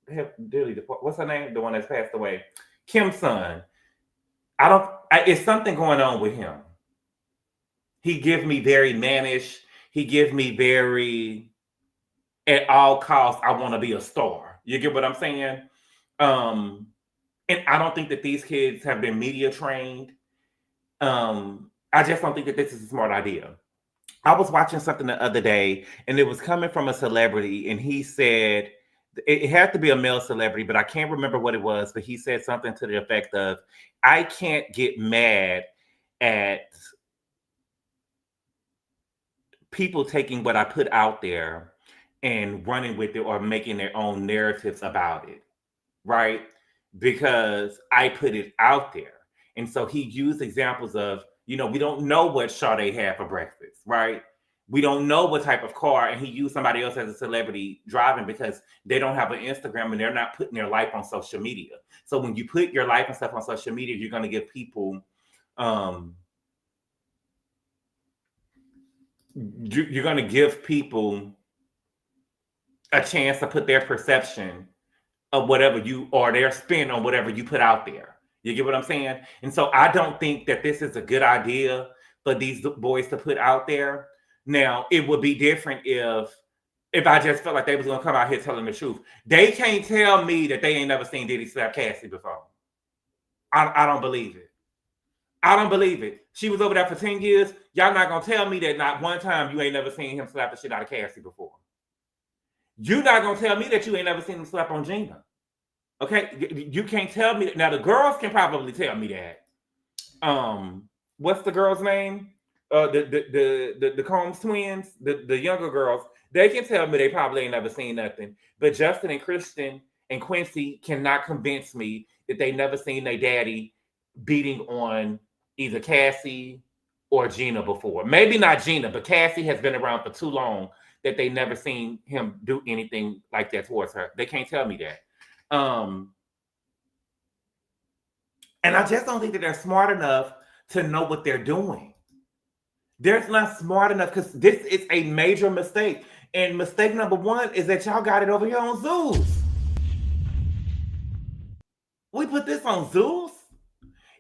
What's her name? The one that's passed away, Kim's son. It's something going on with him. He gives me very mannish. He gives me very, at all costs, I want to be a star. You get what I'm saying? And I don't think that these kids have been media trained. I just don't think that this is a smart idea. I was watching something the other day, and it was coming from a celebrity, and he said, it had to be a male celebrity, but I can't remember what it was, but he said something to the effect of, I can't get mad at people taking what I put out there and running with it or making their own narratives about it, right? Because I put it out there. And so he used examples of, we don't know what Sade had for breakfast, right? We don't know what type of car, and he used somebody else as a celebrity driving because they don't have an Instagram and they're not putting their life on social media. So when you put your life and stuff on social media, you're going to give people, you're going to give people a chance to put their perception of whatever or their spin on whatever you put out there. You get what I'm saying? And so I don't think that this is a good idea for these boys to put out there. Now, it would be different if I just felt like they was going to come out here telling the truth. They can't tell me that they ain't never seen Diddy slap Cassie before. I don't believe it. I don't believe it. She was over there for 10 years. Y'all not going to tell me that not one time you ain't never seen him slap the shit out of Cassie before. You're not going to tell me that you ain't never seen him slap on Gina. Okay? You can't tell me that. Now, the girls can probably tell me that. What's the girl's name? The Combs twins, the younger girls, they can tell me they probably ain't never seen nothing. But Justin and Christian and Quincy cannot convince me that they never seen their daddy beating on either Cassie or Gina before. Maybe not Gina, but Cassie has been around for too long that they never seen him do anything like that towards her. They can't tell me that. And I just don't think that they're smart enough to know what they're doing. They're not smart enough because this is a major mistake. And mistake number one is that y'all got it over here on Zeus. We put this on Zeus.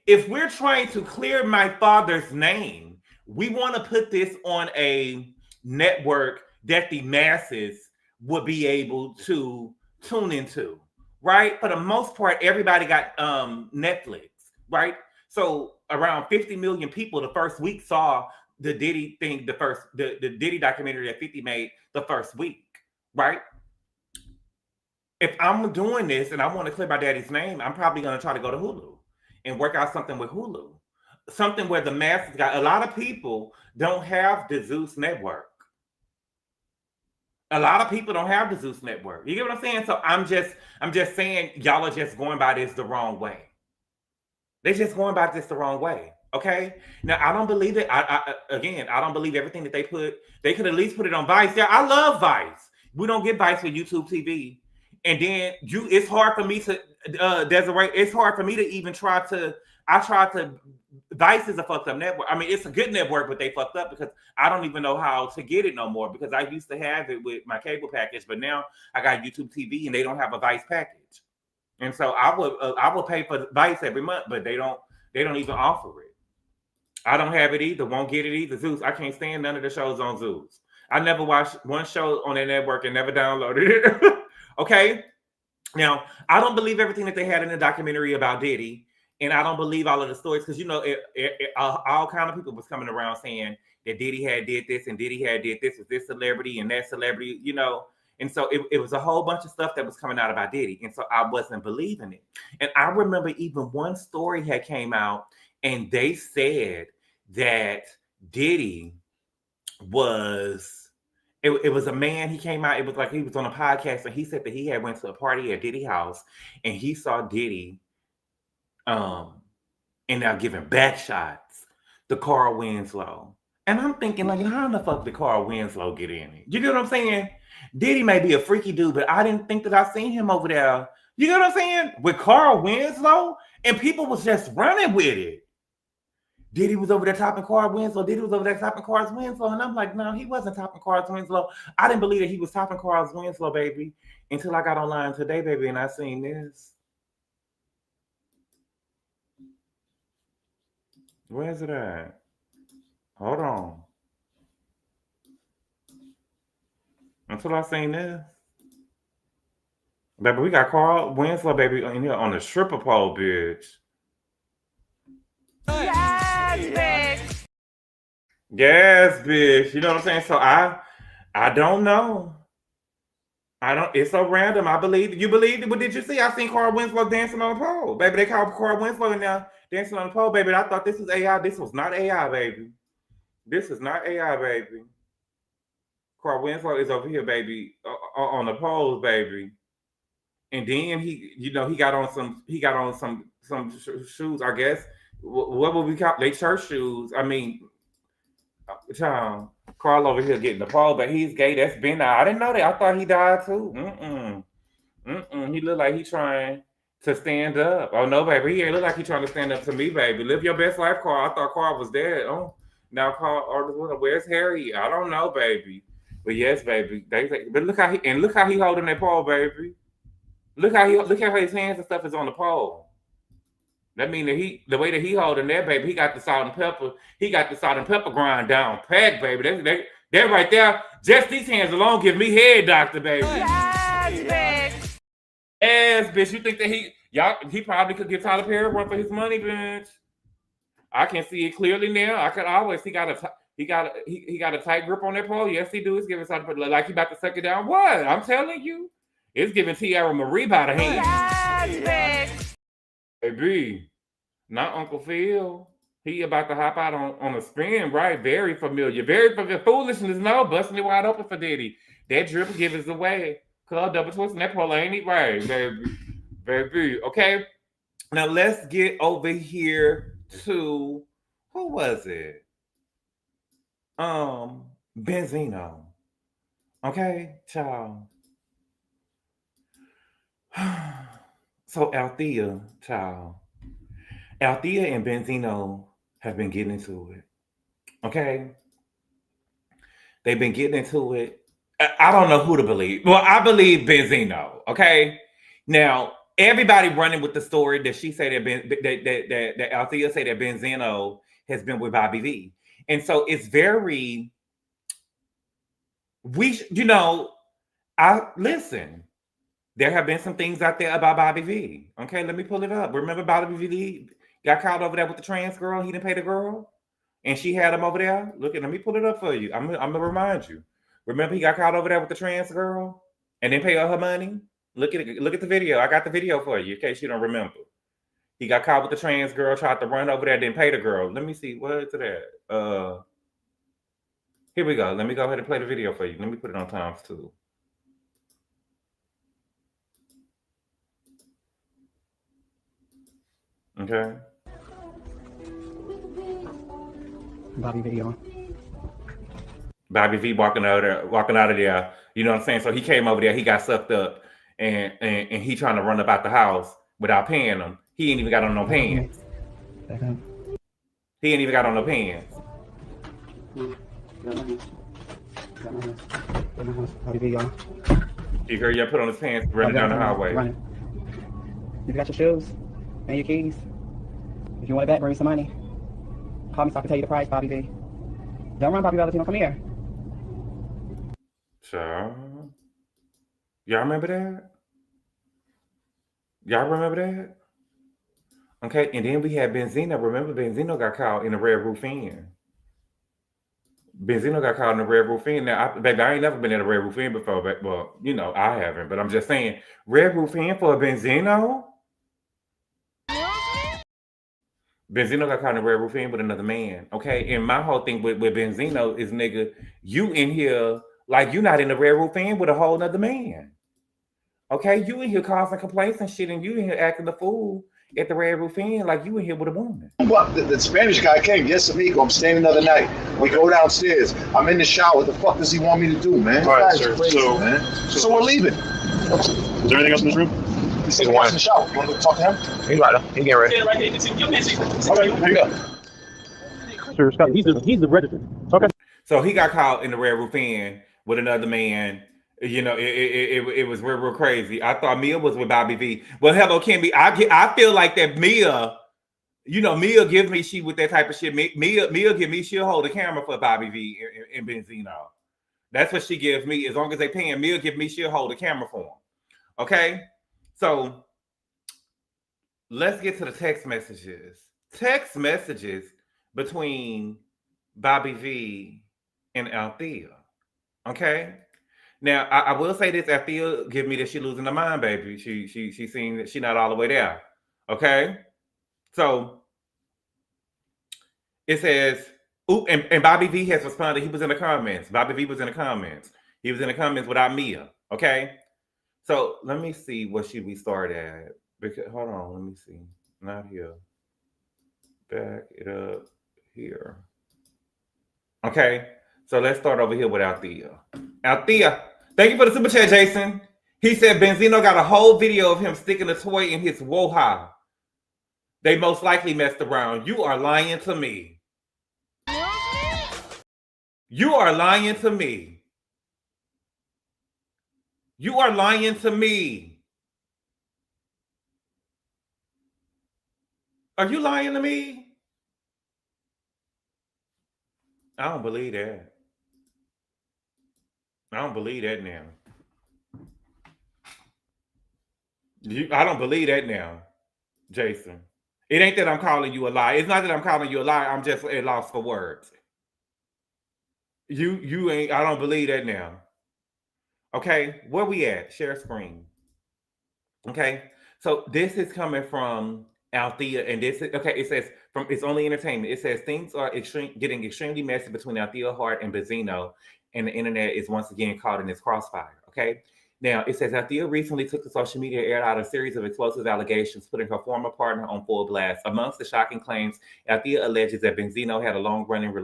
If we're trying to clear my father's name, we want to put this on a network that the masses would be able to tune into, right? For the most part, everybody got Netflix, right? So around 50 million people the first week saw the Diddy thing, the Diddy documentary that 50 made the first week, right? If I'm doing this and I want to clear my daddy's name, I'm probably going to try to go to Hulu and work out something with Hulu. Something where the masses got, a lot of people don't have the Zeus network. A lot of people don't have the Zeus network. You get what I'm saying? So I'm just saying y'all are just going by this the wrong way. They're just going by this the wrong way. Okay. Now I don't believe it. I don't believe everything that they put. They could at least put it on Vice. Yeah, I love Vice. We don't get Vice for YouTube TV. And then it's hard for me to, Desiree, it's hard for me to even Vice is a fucked up network. I mean, it's a good network, but they fucked up because I don't even know how to get it no more because I used to have it with my cable package, but now I got YouTube TV and they don't have a Vice package. And so I would pay for Vice every month, but they don't even offer it. I don't have it either. Won't get it either. Zeus. I can't stand none of the shows on Zeus. I never watched one show on that network and never downloaded it. Okay. Now, I don't believe everything that they had in the documentary about Diddy. And I don't believe all of the stories because, you know, all kind of people was coming around saying that Diddy had did this and Diddy had did this with this celebrity and that celebrity, you know. And so it was a whole bunch of stuff that was coming out about Diddy. And so I wasn't believing it. And I remember even one story had came out and they said that Diddy was, it was a man, he came out, it was like he was on a podcast and he said that he had went to a party at Diddy's house and he saw Diddy and now giving back shots to Carl Winslow. And I'm thinking, like, how the fuck did Carl Winslow get in it? You get what I'm saying? Diddy may be a freaky dude, but I didn't think that I seen him over there. You get what I'm saying? With Carl Winslow, and people was just running with it. Diddy was over there topping Carl Winslow. Diddy was over there topping Carl Winslow. And I'm like, no, he wasn't topping Carl Winslow. I didn't believe that he was topping Carl Winslow, baby, until I got online today, baby, and I seen this. Where's it at? Hold on. Until I seen this. Baby, we got Carl Winslow, baby, in here on the stripper pole, bitch. Yes, bitch. Yes, bitch. You know what I'm saying? So I don't know. It's so random. I believe you believed it. What did you see? I seen Carl Winslow dancing on the pole. Baby, they called Carl Winslow and now dancing on the pole, baby. I thought this was AI. This was not AI, baby. This is not AI, baby. Carl Winslow is over here, baby, on the poles, baby. And then he got on some shoes, I guess. What would we call they church shoes? I mean, Carl over here getting the pole, but he's gay. That's been out. I didn't know that. I thought he died too. He looked like he's trying to stand up. Oh no, baby, he ain't look like he's trying to stand up to me, baby. Live your best life, Carl. I thought Carl was dead. Oh, now Carl, where's Harry? I don't know, baby. But yes, baby. But look how he holding that pole, baby. Look how his hands and stuff is on the pole. That means that the way that he holding that, baby, he got the salt and pepper. He got the salt and pepper grind down pat, baby. That right there, just these hands alone give me head, doctor, baby. Yes, bitch. Yes, bitch. You think that he probably could give Tyler Perry one for his money, bitch? I can see it clearly now. I could always he got a tight grip on that pole. Yes, he do. It's giving Tyler Perry like he about to suck it down. What? I'm telling you, it's giving Tiara Marie by the hand. Yes, bitch. Baby, not Uncle Phil. He about to hop out on a spin, right? Very familiar. Very familiar. Foolishness, no. Busting it wide open for Diddy. That drip gives us away. Club double twisting that pole ain't it right, baby. Baby. Okay. Now let's get over here to who was it? Benzino. Okay, child. So Althea, child. Althea and Benzino have been getting into it. Okay? They've been getting into it. I don't know who to believe. Well, I believe Benzino. Okay? Now, everybody running with the story that she said that Althea said that Benzino has been with Bobby V. And so it's very listen. There have been some things out there about Bobby V. Okay, let me pull it up. Remember Bobby V got caught over there with the trans girl? He didn't pay the girl? And she had him over there? Let me pull it up for you. I'm going to remind you. Remember he got caught over there with the trans girl? And didn't pay her money? Look at the video. I got the video for you in case you don't remember. He got caught with the trans girl, tried to run over there, didn't pay the girl. Let me see. What is that? Here we go. Let me go ahead and play the video for you. Let me put it on times 2. Okay. Bobby video. Bobby V walking out of there. You know what I'm saying? So he came over there. He got sucked up. and he trying to run up out the house without paying him. He ain't even got on no pants. He ain't even got on no pants. You heard you put on his pants running down the highway. You got your shoes and your keys. If you want it back, bring me some money. Call me so I can tell you the price, Bobby V. Don't run, Bobby Valentino. Come here. Sure. Y'all remember that? Y'all remember that? Okay, and then we had Benzino. Remember, Benzino got caught in the Red Roof Inn. Benzino got caught in the Red Roof Inn. Now, baby, I ain't never been in a Red Roof Inn before, but, well, you know, I haven't. But I'm just saying, Red Roof Inn for a Benzino? Benzino got caught in the Red Roof Inn with another man, okay? And my whole thing with Benzino is, nigga, you in here like you not in the Red Roof Inn with a whole nother man. Okay? You in here causing complaints and shit, and you in here acting the fool at the Red Roof Inn like you in here with a woman. Well, the Spanish guy came. Yes, amigo. I'm staying another night. We go downstairs. I'm in the shower. What the fuck does he want me to do, man? All right, sir. Crazy, man. So we're leaving. Is there anything else in this room? He said, "Watch in the shower. You want to go talk to him?" He's right. He getting ready. Okay, here you go. Sir Scott, he's the registered. Okay. So he got caught in the Red Roof Inn with another man. You know, it was real crazy. I thought Mia was with Bobby V. Well, hello, Kimby. I feel like that Mia, you know, Mia gives me she with that type of shit. Mia give me, she'll hold the camera for Bobby V and Benzino. That's what she gives me. As long as they paying, Mia give me, she'll hold the camera for him. Okay? So let's get to the text messages. Text messages between Bobby V and Althea. Okay? Now, I will say this, Althea give me that she losing her mind, baby. She seen that she not all the way there. Okay? So it says, and Bobby V has responded. He was in the comments. Bobby V was in the comments. He was in the comments without Mia. Okay? So let me see what should we start at. Because hold on, let me see. Not here. Back it up here. Okay. So let's start over here with Althea. Althea, thank you for the super chat, Jason. He said Benzino got a whole video of him sticking a toy in his woha. They most likely messed around. You are lying to me. You are lying to me. You are lying to me. Are you lying to me? I don't believe that. I don't believe that now. I don't believe that now, Jason. It ain't that I'm calling you a lie. It's not that I'm calling you a lie. I'm just at loss for words. You ain't. I don't believe that now. Okay, where we at? Share screen. Okay, so this is coming from Althea, and this is okay. It says from It's Only Entertainment. It says things are getting extremely messy between Althea Hart and Benzino, and the internet is once again caught in this crossfire. Okay, now it says Althea recently took to social media, aired out a series of explosive allegations, putting her former partner on full blast. Amongst the shocking claims, Althea alleges that Benzino had a long-running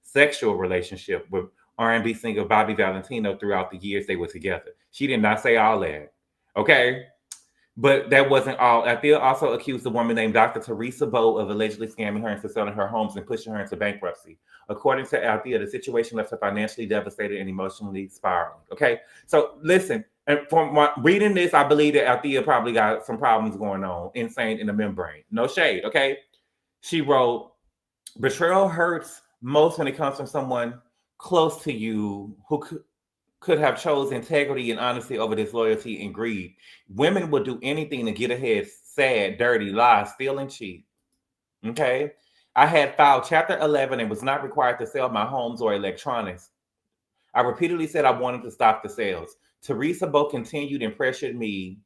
sexual relationship with R&B singer Bobby Valentino throughout the years they were together. She did not say all that. Okay. But that wasn't all. Althea also accused a woman named Dr. Teresa Bow of allegedly scamming her into selling her homes and pushing her into bankruptcy. According to Althea, the situation left her financially devastated and emotionally spiraling. Okay. So listen, and from reading this, I believe that Althea probably got some problems going on, insane in the membrane. No shade. Okay. She wrote, betrayal hurts most when it comes from someone close to you who could have chose integrity and honesty over disloyalty and greed. Women would do anything to get ahead, sad, dirty, lie, steal, and cheat. Okay? I had filed Chapter 11 and was not required to sell my homes or electronics. I repeatedly said I wanted to stop the sales. Teresa Bow continued and pressured me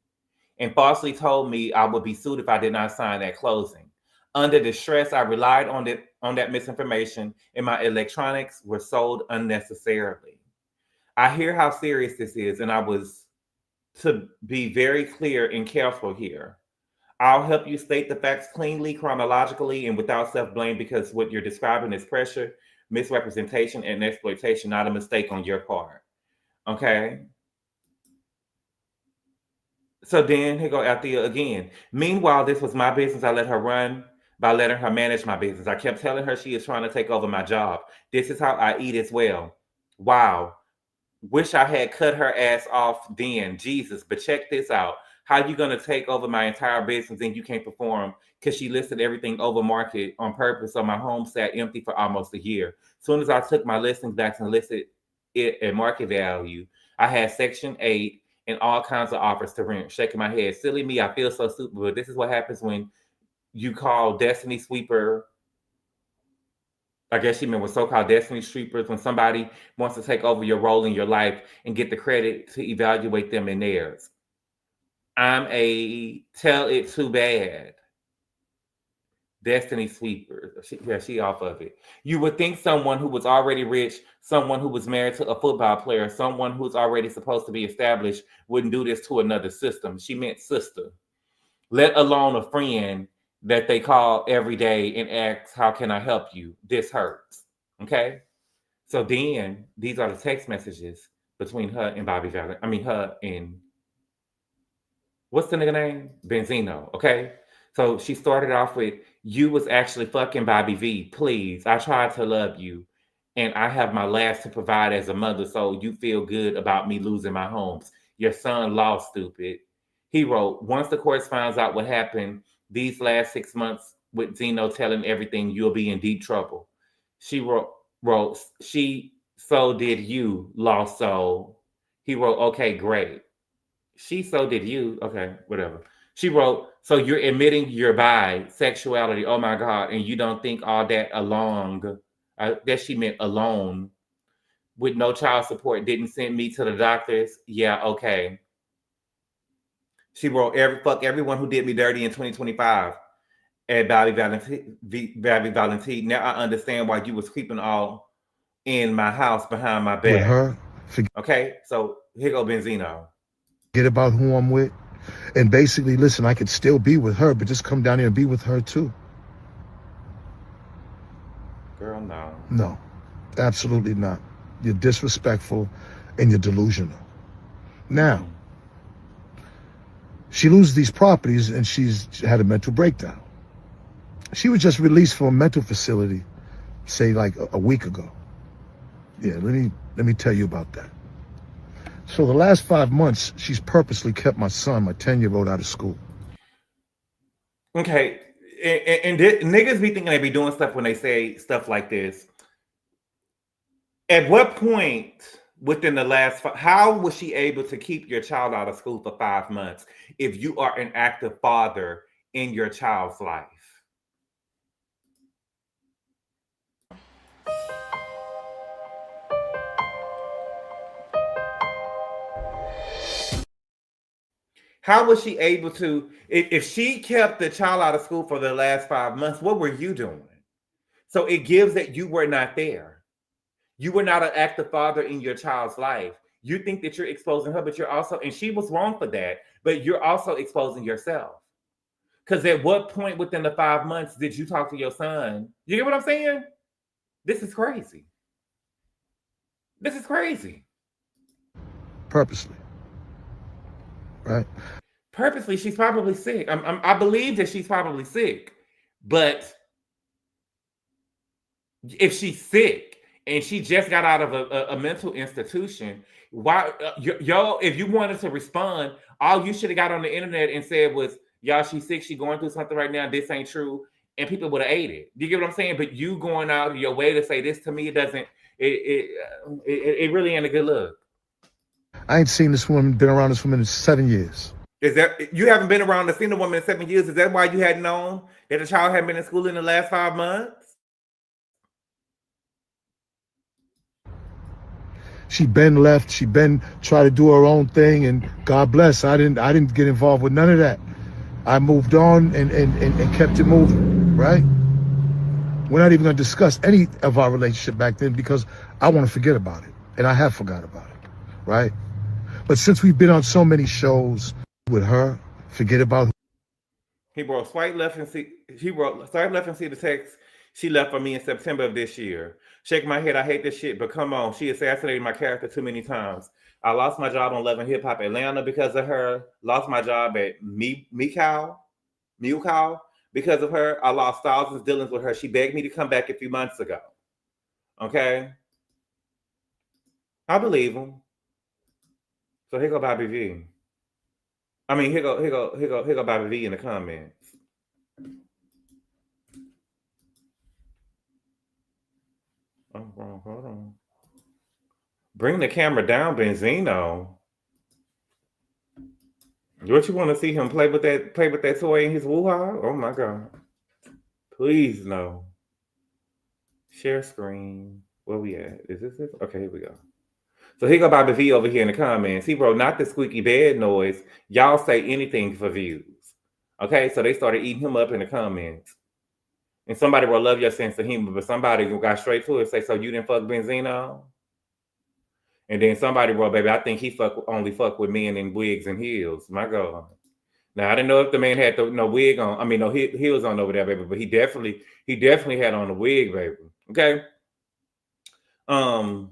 and falsely told me I would be sued if I did not sign at closing. Under distress, I relied on that misinformation, and my electronics were sold unnecessarily. I hear how serious this is, and I was to be very clear and careful here. I'll help you state the facts cleanly, chronologically, and without self-blame, because what you're describing is pressure, misrepresentation, and exploitation, not a mistake on your part. Okay? So then here go Althea again. Meanwhile, this was my business. I let her run by letting her manage my business. I kept telling her she is trying to take over my job. This is how I eat as well. Wow. Wish I had cut her ass off then. Jesus. But check this out. How you gonna take over my entire business and you can't perform? Because she listed everything over market on purpose. So my home sat empty for almost a year. As soon as I took my listings back and listed it at market value, I had Section 8 and all kinds of offers to rent. Shaking my head. Silly me, I feel so stupid. But this is what happens when you call Destiny Sweeper. I guess she meant with so-called Destiny Sweepers, when somebody wants to take over your role in your life and get the credit to evaluate them in theirs. I'm a tell it too bad. Destiny Sweeper. She off of it. You would think someone who was already rich, someone who was married to a football player, someone who's already supposed to be established wouldn't do this to another system. She meant sister. Let alone a friend that they call every day and ask, how can I help you? This hurts. Okay? So then these are the text messages between her and Bobby Valentine. I mean, her and what's the nigga name? Benzino. Okay? So she started off with, you was actually fucking Bobby V. Please, I tried to love you. And I have my last to provide as a mother, so you feel good about me losing my homes. Your son lost, stupid. He wrote, once the courts finds out what happened these last 6 months with Zeno telling everything, you'll be in deep trouble. She wrote, she so did you, lost soul. He wrote, okay, great. She so did you. Okay, whatever. She wrote, so you're admitting your bisexuality. Oh my God. And you don't think all that along, that she meant alone, with no child support, didn't send me to the doctors. Yeah, okay. She wrote, fuck everyone who did me dirty in 2025 at Bobby Valentine. Now I understand why you was creeping all in my house behind my back. With her, okay, so here go Benzino. Forget about who I'm with. And basically, listen, I could still be with her, but just come down here and be with her too. Girl, no. No, absolutely not. You're disrespectful and you're delusional. Now, she loses these properties and she's had a mental breakdown. She was just released from a mental facility, say like a week ago. Yeah, let me tell you about that. So the last 5 months, she's purposely kept my son, my 10-year-old, out of school. Okay, and niggas be thinking they be doing stuff when they say stuff like this. At what point within the last, how was she able to keep your child out of school for 5 months if you are an active father in your child's life? How was she able to, if she kept the child out of school for the last 5 months, what were you doing? So it gives that you were not there. You were not an active father in your child's life. You think that you're exposing her, but you're also, and she was wrong for that, but you're also exposing yourself. Because at what point within the 5 months did you talk to your son? You get what I'm saying? This is crazy. This is crazy. Purposely. Right? Purposely, she's probably sick. I believe that she's probably sick. But if she's sick and she just got out of a mental institution, why, yo, if you wanted to respond, all you should have got on the internet and said was, y'all, she's sick, she's going through something right now, this ain't true, and people would have ate it. Do you get what I'm saying? But you going out of your way to say this to me, it really ain't a good look. I ain't seen this woman, been around this woman in 7 years. Is that, you haven't been around to see the woman in 7 years? Is that why you hadn't known that the child hadn't been in school in the last 5 months? She been left, she been try to do her own thing, and God bless, I didn't get involved with none of that. I moved on and kept it moving, right? We're not even gonna discuss any of our relationship back then because I want to forget about it, and I have forgot about it, right? But since we've been on so many shows with her, forget about. He wrote, swipe left and see. He wrote, swipe left and see the text she left for me in September of this year. Shake my head, I hate this shit, but come on, she assassinated my character too many times. I lost my job on Love and Hip Hop Atlanta because of her. Lost my job at Meow because of her. I lost thousands of dealings with her. She begged me to come back a few months ago. Okay? I believe him. So here go Bobby V. I mean, here go Bobby V in the comments. Oh, hold on. Bring the camera down, Benzino. What you want to see him play with that toy in his woo-ha? Oh my God. Please no. Share screen. Where we at? Is this it? Okay, here we go. So here go Bobby V over here in the comments. He wrote, not the squeaky bed noise. Y'all say anything for views. Okay, so they started eating him up in the comments. And somebody will love your sense of humor, but somebody got straight to it and say, so you didn't fuck Benzino? And then somebody wrote, baby, I think he only fuck with men in wigs and heels. My God. Now I didn't know if the man had no wig on. I mean, no heels on over there, baby, but he definitely had on a wig, baby. Okay. So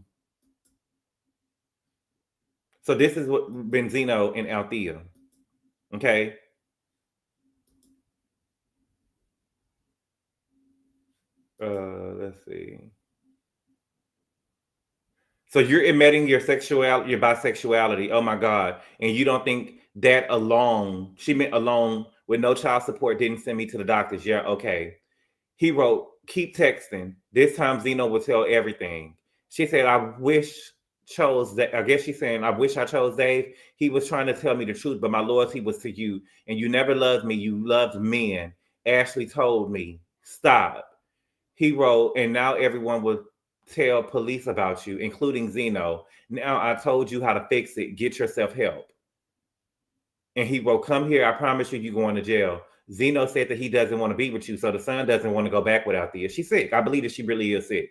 this is what Benzino and Althea. Okay. Let's see. So you're admitting your bisexuality. Oh my God. And you don't think that alone, she meant alone with no child support, didn't send me to the doctors. Yeah, okay. He wrote, keep texting. This time Zeno will tell everything. She said, I wish she's saying, I wish I chose Dave. He was trying to tell me the truth, but my loyalty was to you. And you never loved me. You loved men. Ashley told me, stop. He wrote, and now everyone will tell police about you, including Zeno. Now I told you how to fix it. Get yourself help. And he wrote, come here. I promise you, you're going to jail. Zeno said that he doesn't want to be with you, so the son doesn't want to go back without Thea. She's sick. I believe that she really is sick.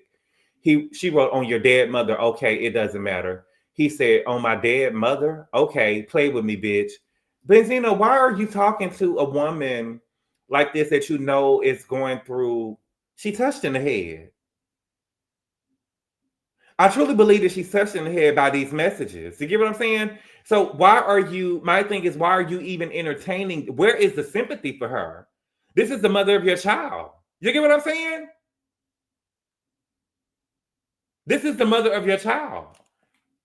She wrote, on your dead mother. Okay, it doesn't matter. He said, on my dead mother? Okay, play with me, bitch. Benzino, why are you talking to a woman like this that you know is going through? She touched in the head. I truly believe that she's touched in the head by these messages. You get what I'm saying? So my thing is, why are you even entertaining? Where is the sympathy for her? This is the mother of your child. You get what I'm saying? This is the mother of your child.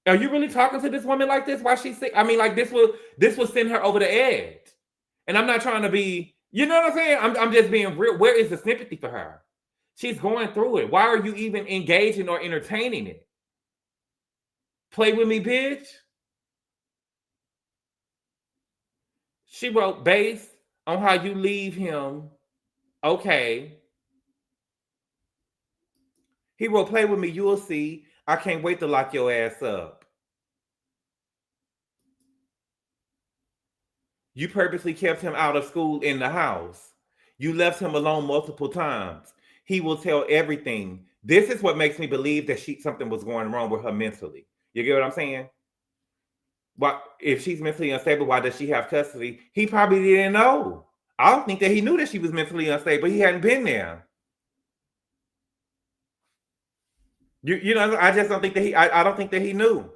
Are you really talking to this woman like this while she's sick? I mean, like this will send her over the edge. And I'm not trying to be, you know what I'm saying? I'm just being real. Where is the sympathy for her? She's going through it. Why are you even engaging or entertaining it? Play with me, bitch. She wrote, based on how you leave him, okay. He wrote, play with me, you'll see. I can't wait to lock your ass up. You purposely kept him out of school in the house. You left him alone multiple times. He will tell everything. This is what makes me believe that something was going wrong with her mentally. You get what I'm saying? If she's mentally unstable, why does she have custody? He probably didn't know. I don't think that he knew that she was mentally unstable. He hadn't been there. You know, I just don't think that I don't think that he knew.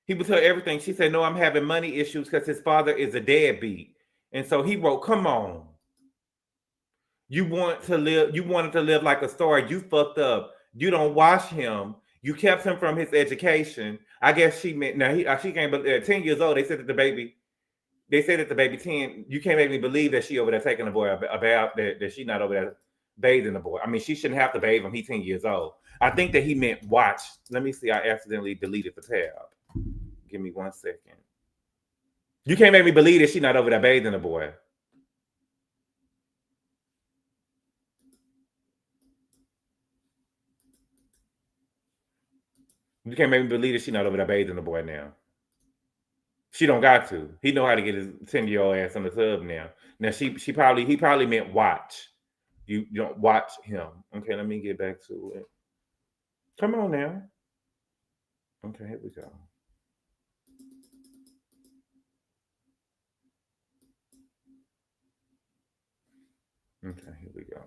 He would tell everything. She said, no, I'm having money issues because his father is a deadbeat. And so he wrote, come on. You wanted to live like a star. You fucked up. You don't watch him. You kept him from his education. I guess she meant, now she came, but at 10 years old, they said that the baby 10, you can't make me believe that she over there taking the boy about that she not over there bathing the boy. I mean, she shouldn't have to bathe him. He's 10 years old. I think that he meant watch. Let me see. I accidentally deleted the tab. Give me 1 second. You can't make me believe that she not over there bathing the boy. You can't make me believe that she not over there bathing the boy now. She don't got to. He know how to get his 10-year-old ass in the tub now. Now he probably meant watch. You don't watch him. Okay, let me get back to it. Come on now. Okay, here we go. Okay, here we go.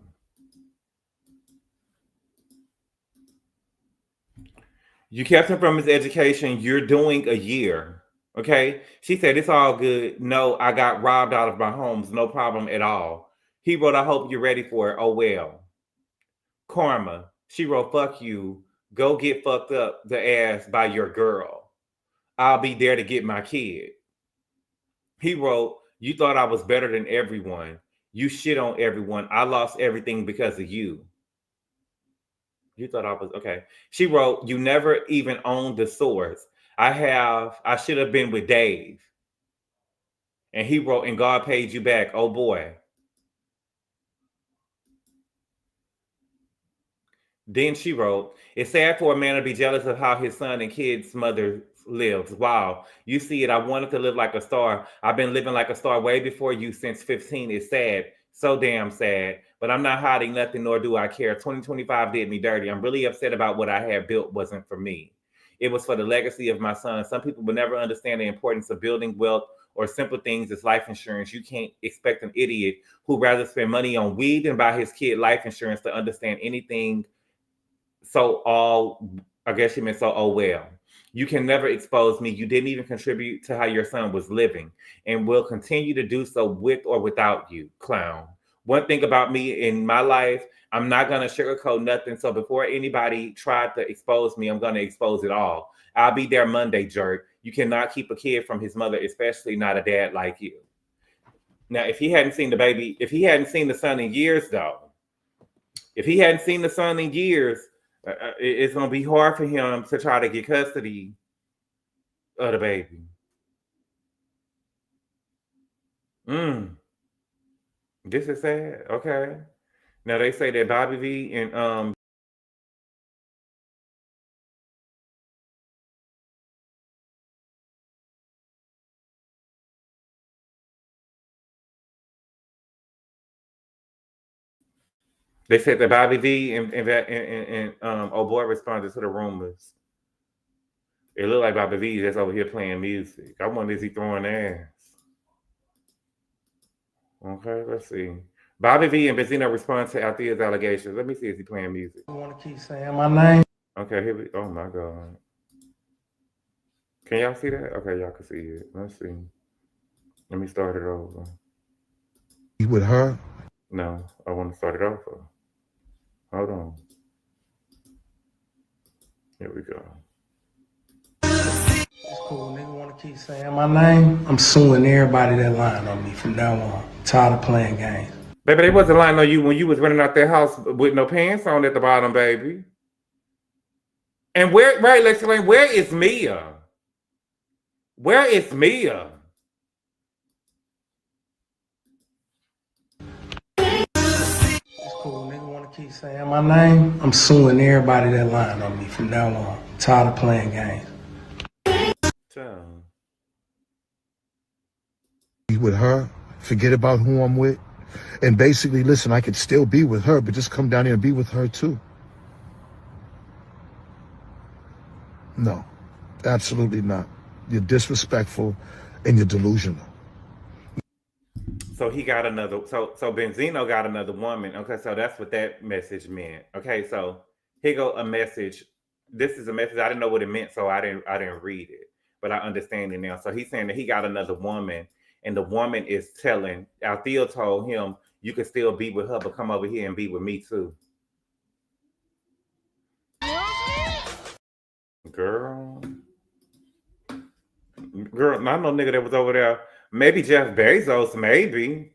You kept him from his education. You're doing a year. Okay. She said, it's all good. No, I got robbed out of my homes. No problem at all. He wrote, I hope you're ready for it. Oh, well. Karma. She wrote, fuck you. Go get fucked up the ass by your girl. I'll be there to get my kid. He wrote, you thought I was better than everyone. You shit on everyone. I lost everything because of you. You thought I was okay. She wrote, you never even owned the source. I should have been with Dave. And he wrote, and God paid you back. Oh boy. Then she wrote, it's sad for a man to be jealous of how his son and kid's mother lives. Wow. You see it. I wanted to live like a star. I've been living like a star way before you since 15. It's sad. So damn sad. But I'm not hiding nothing, nor do I care. 2025 did me dirty. I'm really upset about what I had built wasn't for me. It was for the legacy of my son. Some people will never understand the importance of building wealth or simple things as life insurance. You can't expect an idiot who'd rather spend money on weed than buy his kid life insurance to understand anything. I guess she meant oh well. You can never expose me. You didn't even contribute to how your son was living and will continue to do so with or without you, clown. One thing about me in my life, I'm not going to sugarcoat nothing. So before anybody tried to expose me, I'm going to expose it all. I'll be there Monday, jerk. You cannot keep a kid from his mother, especially not a dad like you. Now, if he hadn't seen the baby, if he hadn't seen the son in years, though, if he hadn't seen the son in years, it's going to be hard for him to try to get custody of the baby. This is sad. Okay. Now they say that Bobby V and they said that Bobby V and oh boy responded to the rumors. It looked like Bobby V that's over here playing music. I wonder is he throwing ass? Okay, let's see. Bobby V and Benzino respond to Althea's allegations. Let me see if he's playing music. You want to keep saying my name? Okay, here we. Oh my God. Can y'all see that? Okay, y'all can see it. Let's see. Let me start it over. You with her? No, I want to start it over. Hold on. Here we go. It's cool, nigga. Want to keep saying my name? I'm suing everybody that lying on me from now on. Tired of playing games. Baby, they wasn't lying on you when you was running out their house with no pants on at the bottom, baby. And let's explain, where is Mia? Where is Mia? It's cool, nigga. Want to keep saying my name? I'm suing everybody that lying on me from now on. Tired of playing games. You with her? Forget about who I'm with. And basically, listen, I could still be with her, but just come down here and be with her too. No, absolutely not. You're disrespectful and you're delusional. So he got another, so Benzino got another woman. Okay, so that's what that message meant. Okay, so here go a message. This is a message. I didn't know what it meant, so I didn't read it, but I understand it now. So he's saying that he got another woman, and the woman is telling, Althea told him, you can still be with her, but come over here and be with me too. Girl, not no nigga that was over there. Maybe Jeff Bezos, maybe,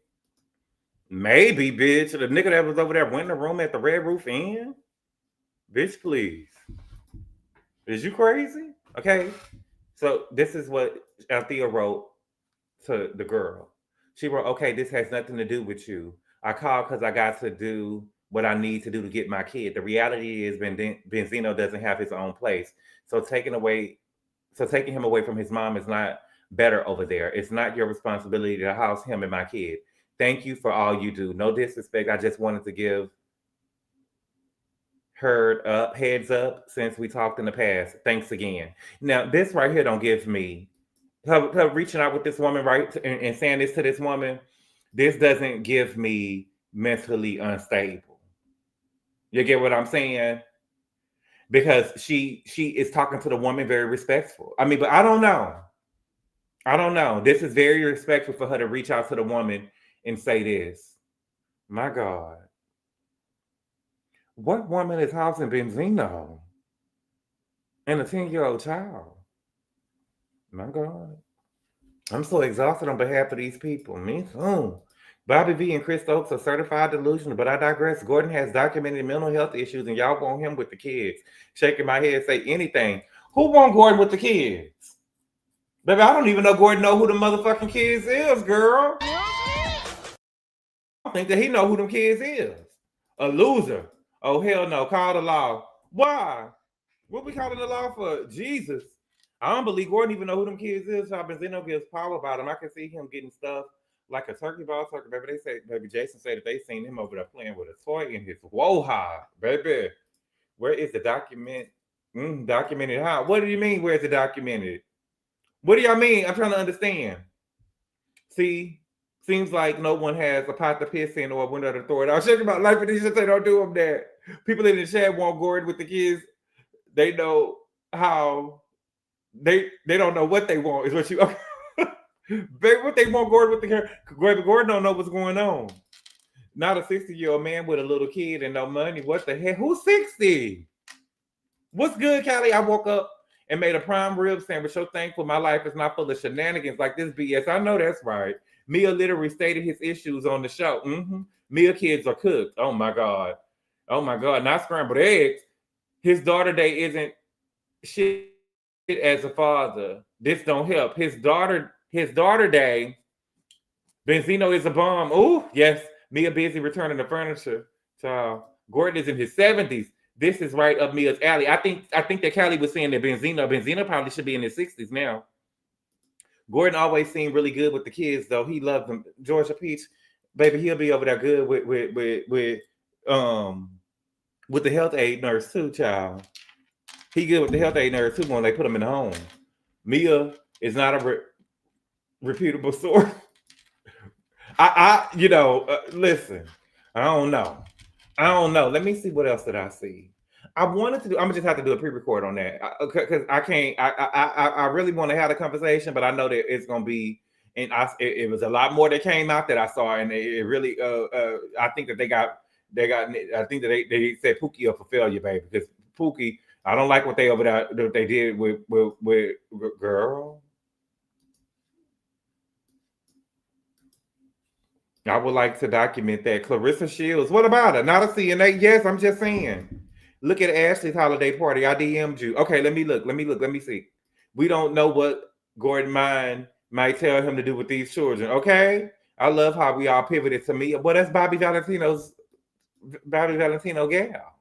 bitch. The nigga that was over there went in the room at the Red Roof Inn. Bitch, please. Is you crazy? Okay. So this is what Althea wrote to the girl. She wrote, okay, this has nothing to do with you. I called because I got to do what I need to do to get my kid. The reality is Benzino doesn't have his own place. So taking him away from his mom is not better over there. It's not your responsibility to house him and my kid. Thank you for all you do. No disrespect. I just wanted to give her heads up since we talked in the past. Thanks again. Now, this right here don't give me her reaching out with this woman, right, and saying this to this woman. This doesn't give me mentally unstable. You get what I'm saying? because she is talking to the woman very respectful. I mean, but I don't know. I don't know. This is very respectful for her to reach out to the woman and say this. My God. What woman is housing Benzino and a 10-year-old child? My God. I'm so exhausted on behalf of these people. Me too. Bobby V and Chris Stokes are certified delusional, but I digress. Gordon has documented mental health issues, and y'all want him with the kids. Shaking my head, say anything. Who want Gordon with the kids? Baby, I don't even know Gordon know who the motherfucking kids is, girl. I don't think that he know who them kids is. A loser. Oh, hell no. Call the law. Why? What we calling the law for? Jesus. I don't believe Gordon even know who them kids is. Benzino gives power about him. I can see him getting stuff like a turkey ball turkey. Baby, they say, baby, Jason said that they seen him over there playing with a toy in his woha. Baby, where is the document? Documented how? What do you mean, where's it documented? What do y'all mean? I'm trying to understand. See, seems like no one has a pot to piss in or a window to throw it out. Check about life, and they just say don't do them that. People in the chat want Gordon with the kids. They know how. They don't know what they want. Is what you. Baby, what they want Gordon with the hair? Gordon don't know what's going on. Not a 60-year-old man with a little kid and no money. What the heck? Who's 60? What's good, Callie? I woke up and made a prime rib sandwich. So thankful my life is not full of shenanigans like this BS. I know that's right. Mia literally stated his issues on the show. Mia kids are cooked. Oh my God. Oh my God. Not scrambled eggs. His daughter day isn't shit as a father. This don't help. His daughter day, Benzino is a bomb. Oh, yes. Mia busy returning the furniture. Child. Gordon is in his 70s. This is right up Mia's alley. I think that Callie was saying that Benzino probably should be in his 60s now. Gordon always seemed really good with the kids, though. He loved them. Georgia Peach, baby, he'll be over there good with the health aide nurse too, child. He good with the health aide nurse too when they put him in the home. Mia is not a reputable source. Listen, I don't know. Let me see what else did I see. I wanted to do. I'm gonna just have to do a pre-record on that because I can't. I really want to have a conversation, but I know that it's gonna be. And it was a lot more that came out that I saw, and it really. I think that they got. I think that they said Pookie up for failure, baby, because Pookie. I don't like what they over there what they did with girl. I would like to document that. Clarissa Shields. What about her? Not a CNA. Yes, I'm just saying. Look at Ashley's holiday party. I DM'd you. Okay, let me look. Let me see. We don't know what Gordon might tell him to do with these children. Okay? I love how we all pivoted to me. Well, that's Bobby Valentino gal.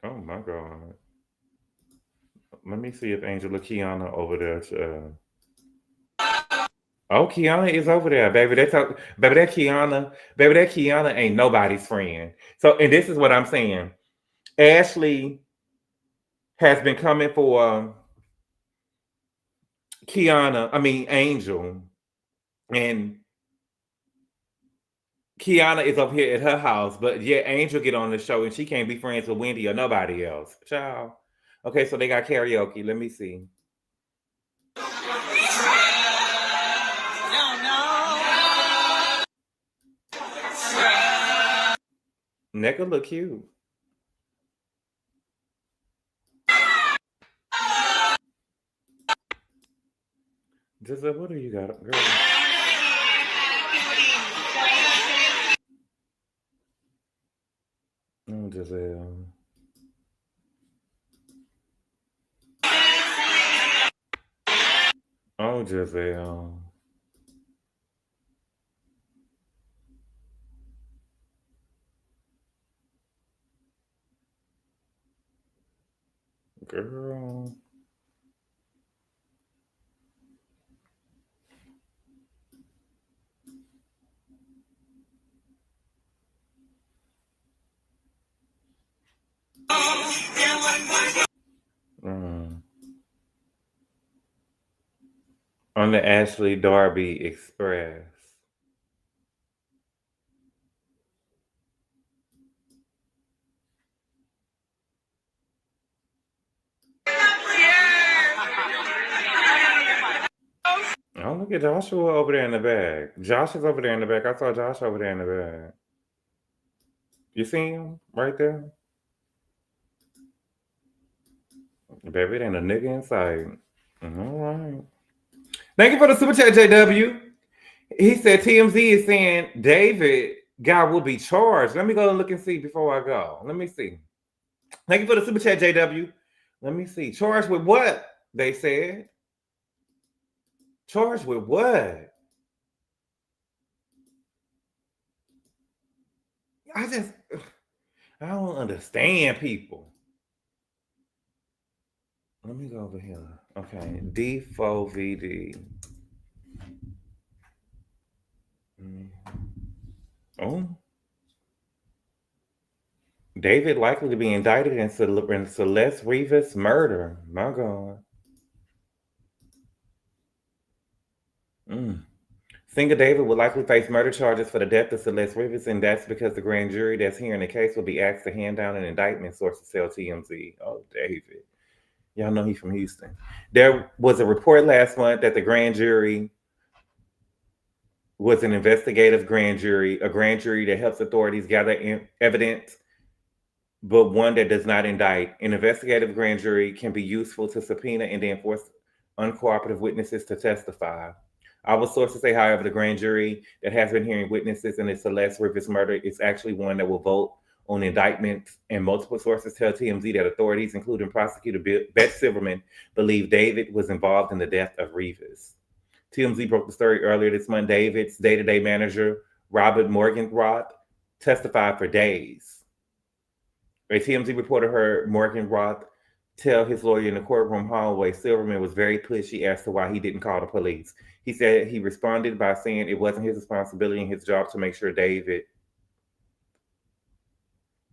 Oh my God. Let me see if Angela Kiana over there. Oh, Kiana is over there, baby. That Kiana ain't nobody's friend. So, and this is what I'm saying. Ashley has been coming for Angel. And Kiana is over here at her house, but yet Angel get on the show and she can't be friends with Wendy or nobody else. Child. Okay, so they got karaoke. Let me see. Neka look cute. Giselle, what do you got, girl? Oh, Giselle. Oh, Giselle. Girl. On the Ashley Darby Express. Look at Joshua over there in the back. Josh is over there in the back. I saw Josh over there in the back. You see him right there? Baby, it ain't a nigga inside. All right. Thank you for the super chat, JW. He said TMZ is saying David guy will be charged. Let me go look and see before I go. Let me see. Thank you for the super chat, JW. Let me see. Charged with what? They said. Charged with what? I don't understand people. Let me go over here. Okay, D4VD. Oh. David likely to be indicted in Celeste Rivas murder. My God. Singer David will likely face murder charges for the death of Celeste Rivas, and that's because the grand jury that's hearing the case will be asked to hand down an indictment, sources tell TMZ. Oh, David. Y'all know he's from Houston. There was a report last month that the grand jury was an investigative grand jury, a grand jury that helps authorities gather evidence, but one that does not indict. An investigative grand jury can be useful to subpoena and then force uncooperative witnesses to testify. Our sources say, however, the grand jury that has been hearing witnesses in the Celeste Rivas murder is actually one that will vote on indictments, and multiple sources tell TMZ that authorities, including prosecutor Beth Silverman, believe David was involved in the death of Rivas. TMZ broke the story earlier this month. David's day-to-day manager, Robert Morgenroth, testified for days. A TMZ reporter heard Morgenroth tell his lawyer in the courtroom hallway Silverman was very pushy as to why he didn't call the police. He said he responded by saying it wasn't his responsibility and his job to make sure David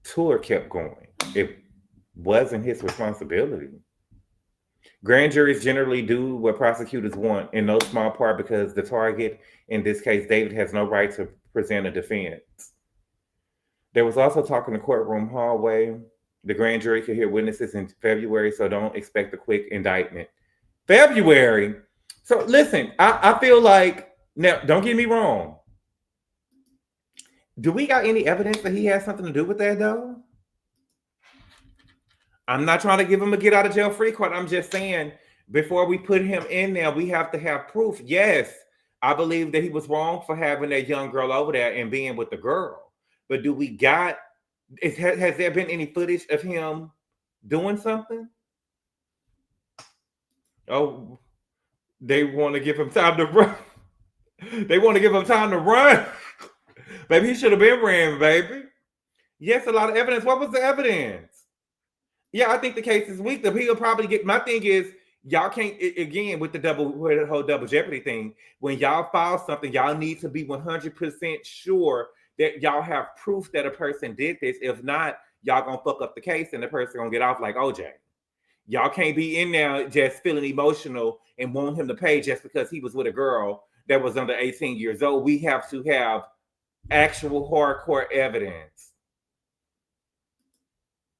tour kept going. It wasn't his responsibility. Grand juries generally do what prosecutors want, in no small part because the target, in this case, David, has no right to present a defense. There was also talk in the courtroom hallway. The grand jury could hear witnesses in February, so don't expect a quick indictment. February? So listen, I feel like, now, don't get me wrong. Do we got any evidence that he has something to do with that, though? I'm not trying to give him a get out of jail free card. I'm just saying, before we put him in there, we have to have proof. Yes, I believe that he was wrong for having that young girl over there and being with the girl. But do we got, has there been any footage of him doing something? Oh, they want to give him time to run. They want to give him time to run. Baby, he should have been ran, baby. Yes, a lot of evidence. What was the evidence? Yeah, I think the case is weak. He'll probably get, my thing is, y'all can't, again, with the whole double jeopardy thing, when y'all file something, y'all need to be 100% sure that y'all have proof that a person did this. If not, y'all gonna fuck up the case and the person gonna get off like OJ. Y'all can't be in there just feeling emotional and want him to pay just because he was with a girl that was under 18 years old. We have to have actual hardcore evidence.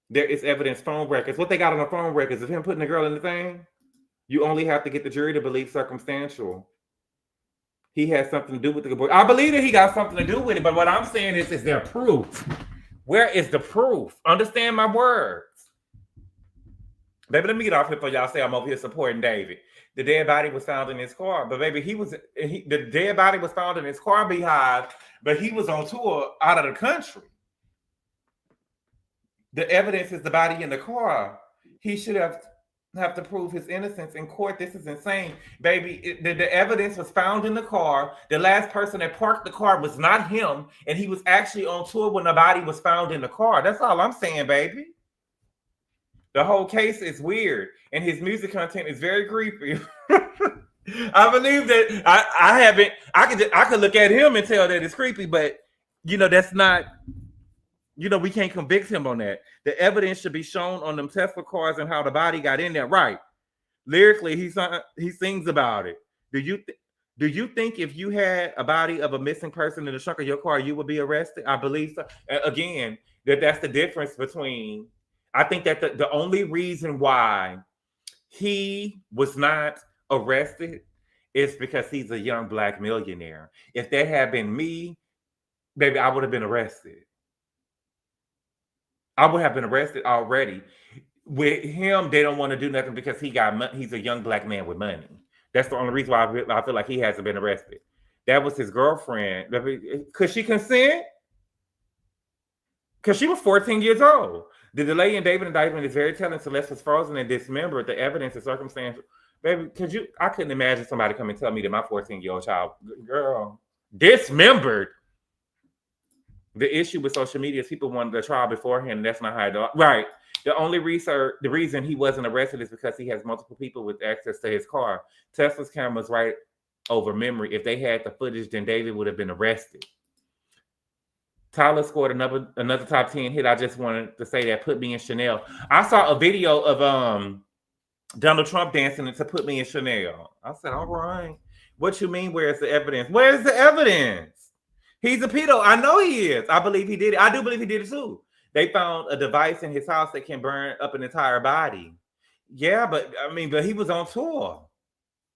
There is evidence, phone records. What they got on the phone records of him putting the girl in the thing? You only have to get the jury to believe circumstantial. He has something to do with the boy. I believe that he got something to do with it, but what I'm saying is there proof? Where is the proof? Understand my words. Baby, let me get off here for y'all say I'm over here supporting David. The dead body was found in his car, but baby, the dead body was found in his car behind, but he was on tour out of the country. The evidence is the body in the car. He should have to prove his innocence in court. This is insane, baby. The evidence was found in the car. The last person that parked the car was not him, and he was actually on tour when the body was found in the car. That's all I'm saying, baby. The whole case is weird, and his music content is very creepy. I believe that I could look at him and tell that it's creepy, but that's not. We can't convict him on that. The evidence should be shown on them Tesla cars and how the body got in there. Right. Lyrically, he sings about it. Do you think if you had a body of a missing person in the trunk of your car, you would be arrested? I believe so. Again, that's the difference between. I think that the only reason why he was not arrested It's because he's a young black millionaire. If that had been me, baby, I would have been arrested. I would have been arrested already. With him, they don't want to do nothing because he's a young black man with money. That's the only reason why I feel like he hasn't been arrested. That was his girlfriend. Could she consent? Because she was 14 years old. The delay in David indictment is very telling. Celeste was frozen and dismembered. The evidence and circumstance. Baby, I couldn't imagine somebody come and tell me that my 14-year-old child, girl, dismembered. The issue with social media is people wanted the trial beforehand, and that's not how it right. The reason he wasn't arrested is because he has multiple people with access to his car. Tesla's cameras right over memory. If they had the footage, then David would have been arrested. Tyler scored another top 10 hit. I just wanted to say that Put Me in Chanel. I saw a video of Donald Trump dancing to Put Me in Chanel. I said, all right. What you mean, where's the evidence? Where's the evidence? He's a pedo. I know he is. I believe he did it. I do believe he did it too. They found a device in his house that can burn up an entire body. Yeah, but he was on tour.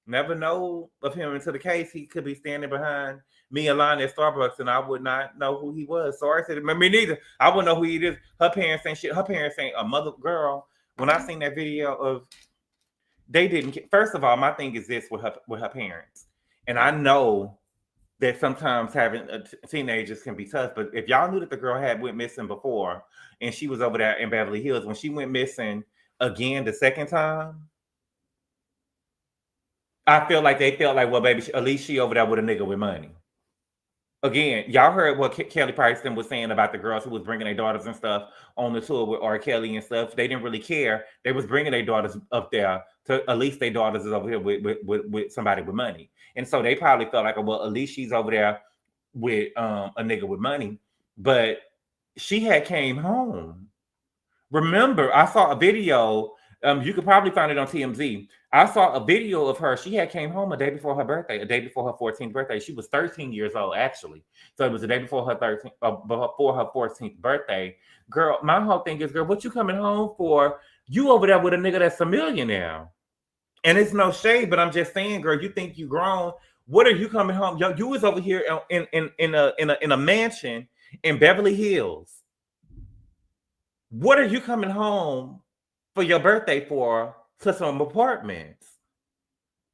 Never know of him until the case. He could be standing behind me in line at Starbucks and I would not know who he was. Sorry, I said me neither. I wouldn't know who he is. Her parents ain't shit. Her parents ain't a mother girl. When I seen that video of, they didn't. First of all, my thing is this with her parents, and I know that sometimes having teenagers can be tough. But if y'all knew that the girl had went missing before, and she was over there in Beverly Hills, when she went missing again the second time, I feel like they felt like, well, baby, at least she over there with a nigga with money. Again, y'all heard what Kelly Preston was saying about the girls who was bringing their daughters and stuff on the tour with R. Kelly and stuff. They didn't really care. They was bringing their daughters up there to at least their daughters is over here with somebody with money. And so they probably felt like, well, at least she's over there with a nigga with money. But she had came home. Remember, I saw a video. You could probably find it on TMZ. I saw a video of her. She had came home a day before her birthday, a day before her 14th birthday. She was 13 years old, actually. So it was the day before her 14th birthday. Girl, my whole thing is, girl, what you coming home for? You over there with a nigga that's a millionaire. And it's no shade, but I'm just saying, girl, you think you grown. What are you coming home? Yo, you was over here in a mansion in Beverly Hills. What are you coming home for your birthday to some apartments?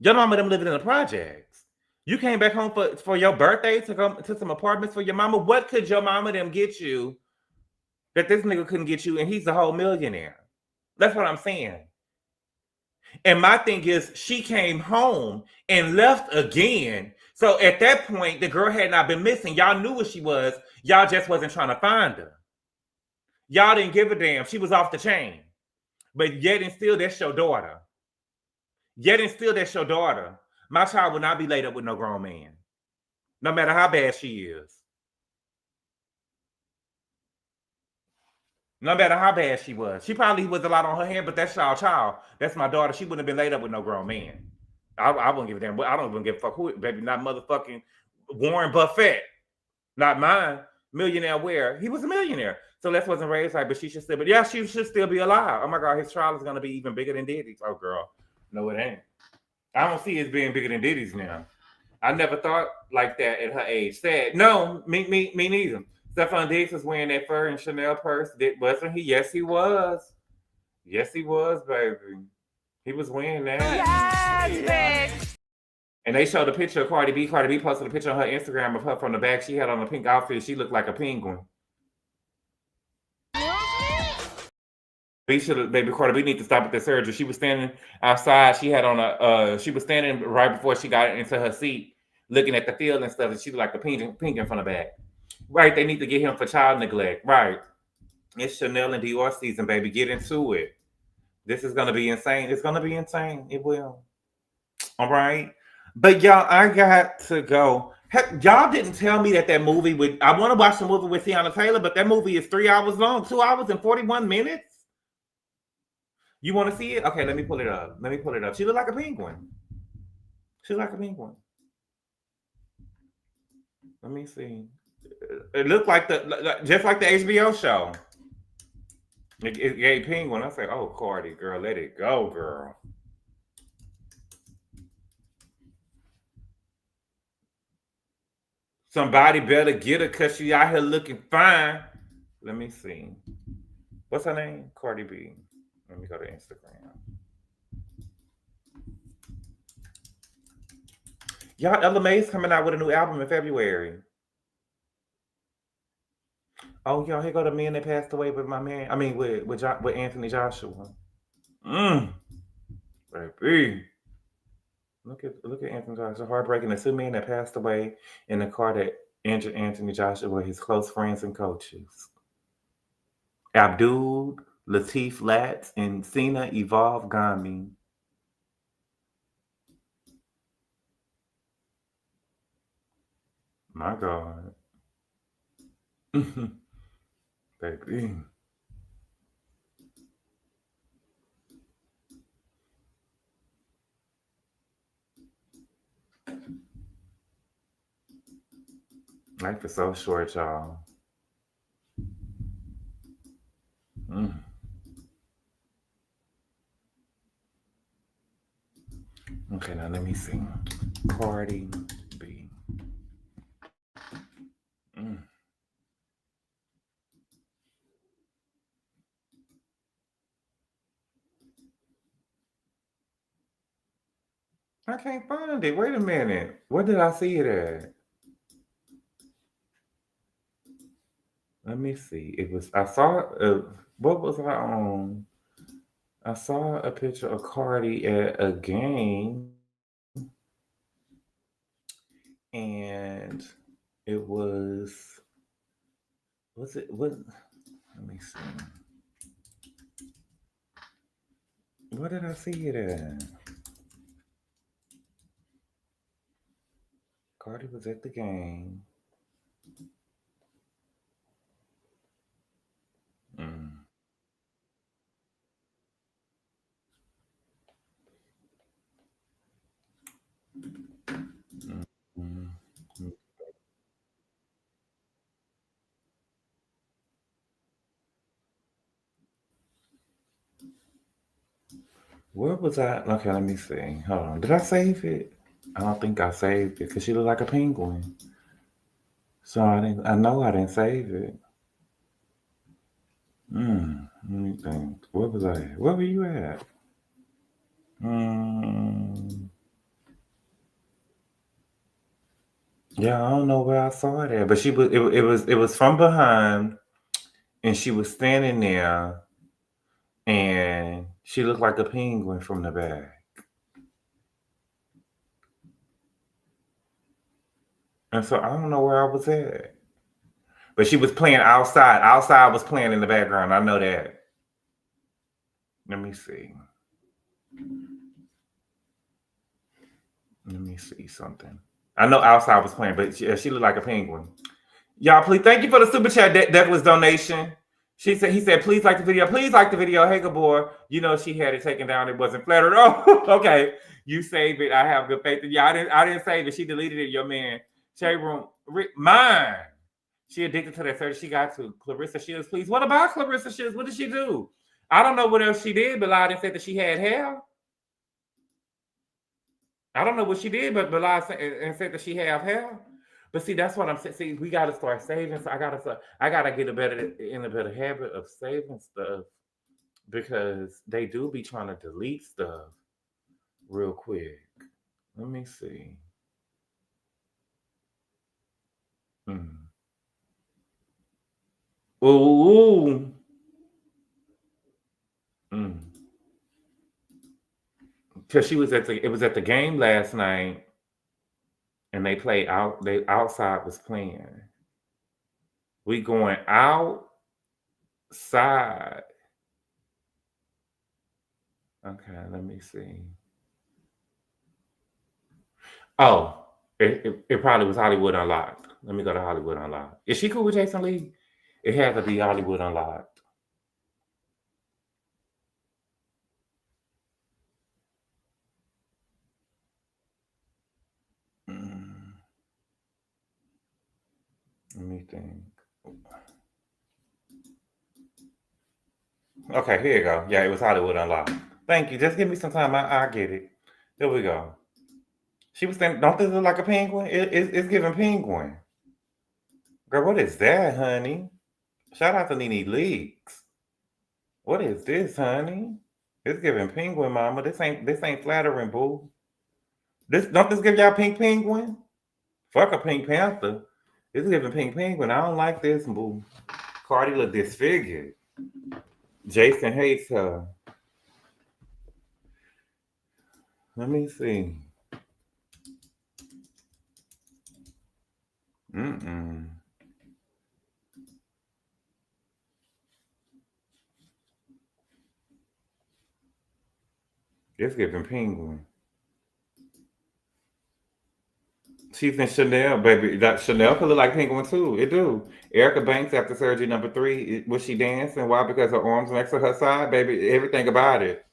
Your mama them living in the projects. You came back home for your birthday to come to some apartments for your mama. What could your mama them get you that this nigga couldn't get you? And he's a whole millionaire. That's what I'm saying. And my thing is, she came home and left again. So at that point, the girl had not been missing. Y'all knew where she was. Y'all just wasn't trying to find her. Y'all didn't give a damn. She was off the chain. But yet and still, that's your daughter. Yet and still, that's your daughter. My child will not be laid up with no grown man. No matter how bad she is. No matter how bad she was. She probably was a lot on her hand, but that's y'all child. That's my daughter. She wouldn't have been laid up with no grown man. I wouldn't give a damn. I don't even give a fuck who, baby. Not motherfucking Warren Buffett. Not mine. Millionaire where? He was a millionaire. So Les wasn't raised like, but she should still, but yeah, she should still be alive. Oh my God, his trial is going to be even bigger than Diddy's. Oh girl. No, it ain't. I don't see it being bigger than Diddy's now. I never thought like that at her age. Sad. No, me neither. Stephon Diggs was wearing that fur and Chanel purse. Wasn't he? Yes, he was. Yes, he was, baby. He was wearing that. Yes, bitch. And they showed a picture of Cardi B. Cardi B posted a picture on her Instagram of her from the back. She had on a pink outfit. She looked like a penguin. Baby Cardi B need to stop at the surgery. She was standing outside. She had on she was standing right before she got into her seat, looking at the field and stuff. And she looked like a penguin from the back. Right, they need to get him for child neglect. Right. It's Chanel and Dior season, baby. Get into it. This is going to be insane. It's going to be insane. It will. All right. But y'all, I got to go. Heck, y'all didn't tell me that movie I want to watch the movie with Tiana Taylor, but that movie is 3 hours long, 2 hours and 41 minutes. You want to see it? Okay, let me pull it up. She looked like a penguin. She looked like a penguin. Let me see. It looked like just like the HBO show. It gave penguin. I said, "Oh, Cardi, girl, let it go, girl." Somebody better get her because she out here looking fine. Let me see. What's her name? Cardi B. Let me go to Instagram. Y'all, Ella May's coming out with a new album in February. Oh, y'all, here go the man that passed away with my man. I mean, with Anthony Joshua. Baby. Look at Anthony Joshua. Heartbreaking. The two men that passed away in the car that injured Anthony Joshua were his close friends and coaches. Abdul Latif Latz and Sina Evolve Gami. My God. Baby. Life is so short, y'all. Okay, now let me see. Cardi B. I can't find it. Wait a minute. Where did I see it at? Let me see. It was, I saw, what was I on? I saw a picture of Cardi at a game. And it was it, what, let me see. Where did I see it at? Cardi was at the game. Where was I? Okay, let me see. Hold on. Did I save it? I don't think I saved it because she looked like a penguin. So I know I didn't save it. Let me think. Where was I? Where were you at? Yeah, I don't know where I saw it at, but it was from behind, and she was standing there, and she looked like a penguin from the back. And so I don't know where I was at. But she was playing outside. Outside was playing in the background. I know that. Let me see. Let me see something. I know outside was playing, but she looked like a penguin. Y'all, please, thank you for the super chat, Declan's donation. He said, please like the video. Please like the video. Hey, Gabor. You know she had it taken down. It wasn't flattered. Oh, okay. You saved it. I have good faith in you. I didn't save it. She deleted it. Your man. Cherry Room. Mine. She addicted to that surgery. She got to. Clarissa Shields, please. What about Clarissa Shields? What did she do? I don't know what else she did, but lied and said that she had hair. I don't know what she did, but lied and said that she had hair. But see, that's what I'm saying. See, we got to start saving. So I gotta get in a better habit of saving stuff because they do be trying to delete stuff real quick. Let me see. Ooh. Because it was at the game last night, and they played out. They outside was playing. We going outside. Okay, let me see. Oh, it probably was Hollywood Unlocked. Let me go to Hollywood Unlocked. Is she cool with Jason Lee? It had to be Hollywood Unlocked. Let me think. Okay, here you go. Yeah, it was Hollywood Unlocked. Thank you. Just give me some time. I'll get it. There we go. She was saying, don't this look like a penguin? It's giving penguin. Girl, what is that, honey? Shout out to Nene Leaks. What is this, honey? It's giving penguin, mama. This ain't flattering, boo. Don't this give y'all pink penguin? Fuck a pink panther. It's giving pink penguin. I don't like this, boo. Cardi look disfigured. Jason hates her. Let me see. It's giving penguin. She's in Chanel, baby. That Chanel could look like penguin too. It do. Erica Banks after surgery number 3. Was she dancing? Why? Because her arms next to her side, baby. Everything about it.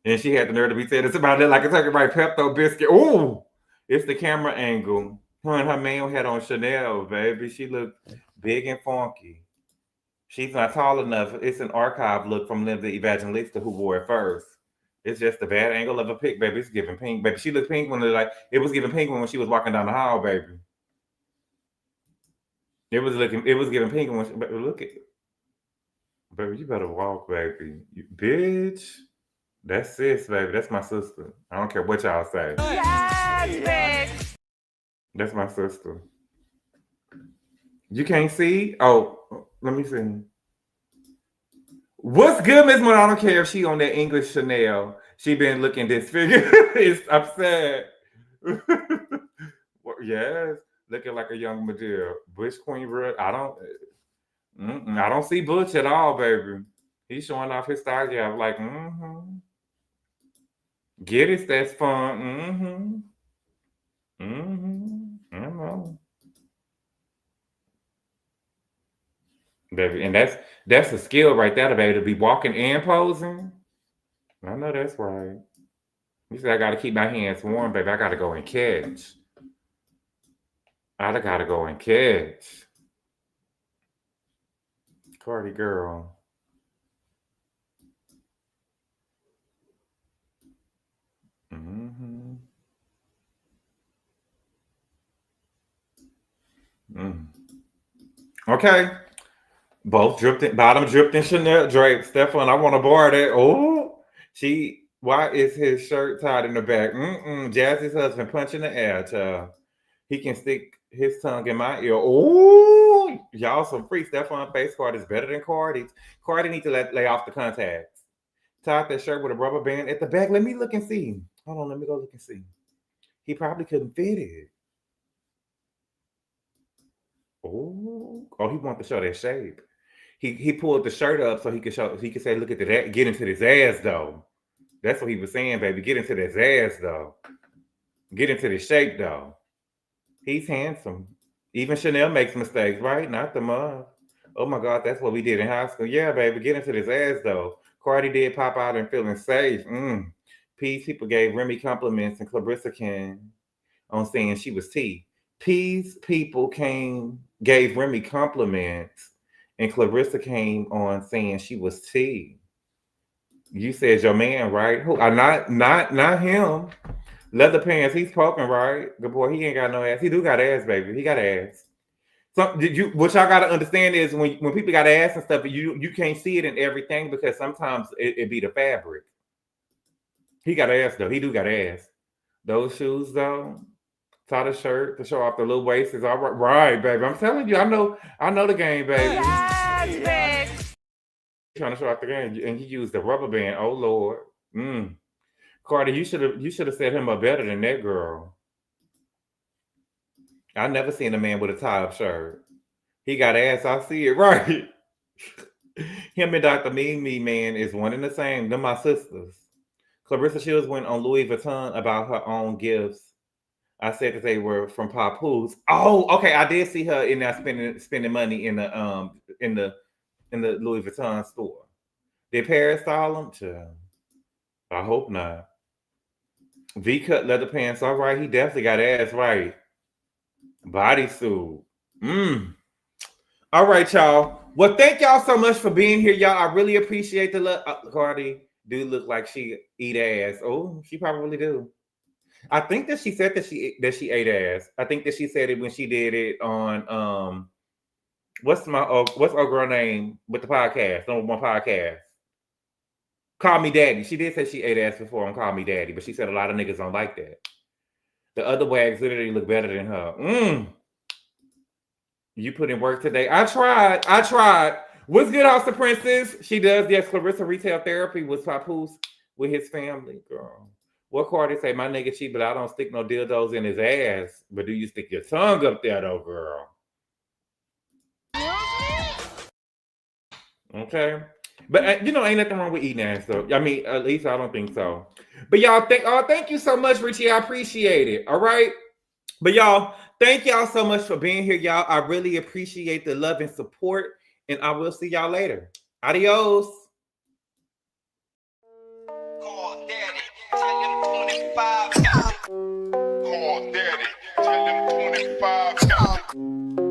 And she had the nerve to be saying it's about it like a turkey right Pepto biscuit. Ooh, it's the camera angle. Her and her man had on Chanel, baby. She looked big and funky. She's not tall enough. It's an archive look from Linda Evangelista who wore it first. It's just a bad angle of a pic, baby. It's giving pink, baby. She looked pink when it was giving pink when she was walking down the hall, baby. It was giving pink when baby, look at it. Baby, you better walk, baby. You bitch. That's sis, baby. That's my sister. I don't care what y'all say. Yes, bitch. That's my sister. You can't see? Oh, let me see. What's good, Miss Moore? I don't care if she on that English Chanel. She been looking disfigured. It's upset. Yes, looking like a young Madeira. Bush Queen Red. I don't see Butch at all, baby. He's showing off his style. Yeah, I'm like, Get it, that's fun. I know. Baby, and that's a skill right there, baby, to be walking and posing. I know that's right. You said I gotta keep my hands warm, baby. I gotta go and catch. I gotta go and catch. Cardi girl. Okay. Both bottom dripped in Chanel drapes. Stefan, I want to borrow that. Oh, why is his shirt tied in the back? Jazzy's husband punching the air, child. He can stick his tongue in my ear. Oh, y'all some freaks. Stefan face card is better than Cardi's. Cardi need to lay off the contacts. Tied that shirt with a rubber band at the back. Let me look and see. Hold on, let me go look and see. He probably couldn't fit it. Oh, he wanted to show that shape. He pulled the shirt up so he could say, look at that, get into this ass though. That's what he was saying, baby. Get into this ass though. Get into this shape though. He's handsome. Even Chanel makes mistakes, right? Not the mug. Oh my God, that's what we did in high school. Yeah, baby, get into this ass though. Cardi did pop out and feeling safe. Peace people gave Remy compliments and Clarissa on saying she was T. Peace people gave Remy compliments and Clarissa came on saying she was T. You said your man, right? Who? Not him. Leather pants. He's poking, right? The boy, he ain't got no ass. He do got ass, baby. He got ass. What y'all got to understand is when people got ass and stuff, you can't see it in everything because sometimes it be the fabric. He got ass though. He do got ass. Those shoes though. Tie the shirt to show off the little waist is all right. Right, baby. I'm telling you, I know the game, baby. Yes, bitch. Trying to show off the game, and he used the rubber band. Oh Lord, Cardi, you should have set him up better than that girl. I never seen a man with a tie-up shirt. He got ass. I see it right. Him and Dr. Mimi, man, is one and the same. They're my sisters. Clarissa Shields went on Louis Vuitton about her own gifts. I said that they were from Papoose. Oh, okay. I did see her in there spending money in the Louis Vuitton store. Did Paris style them? I hope not. V-cut leather pants. All right, he definitely got ass right. Bodysuit. All right, y'all. Well, thank y'all so much for being here, y'all. I really appreciate the love. Cardi do look like she eat ass. Oh, she probably do. I think that she said that she ate ass. I think that she said it when she did it on what's our girl name with the podcast? Number one podcast. Call Me Daddy. She did say she ate ass before on Call Me Daddy, but she said a lot of niggas don't like that. The other wags literally look better than her. You put in work today. I tried. What's good, House of Princess? She does. Yes, Clarissa retail therapy with Papoose with his family, girl. What Cardi say? My nigga cheap, but I don't stick no dildos in his ass. But do you stick your tongue up there, though, girl? Okay. But ain't nothing wrong with eating ass, though. I mean, at least I don't think so. But y'all, thank you so much, Richie. I appreciate it. All right. But y'all, thank y'all so much for being here, y'all. I really appreciate the love and support. And I will see y'all later. Adios. Call Daddy, tell him 25. Call Daddy, tell him 25.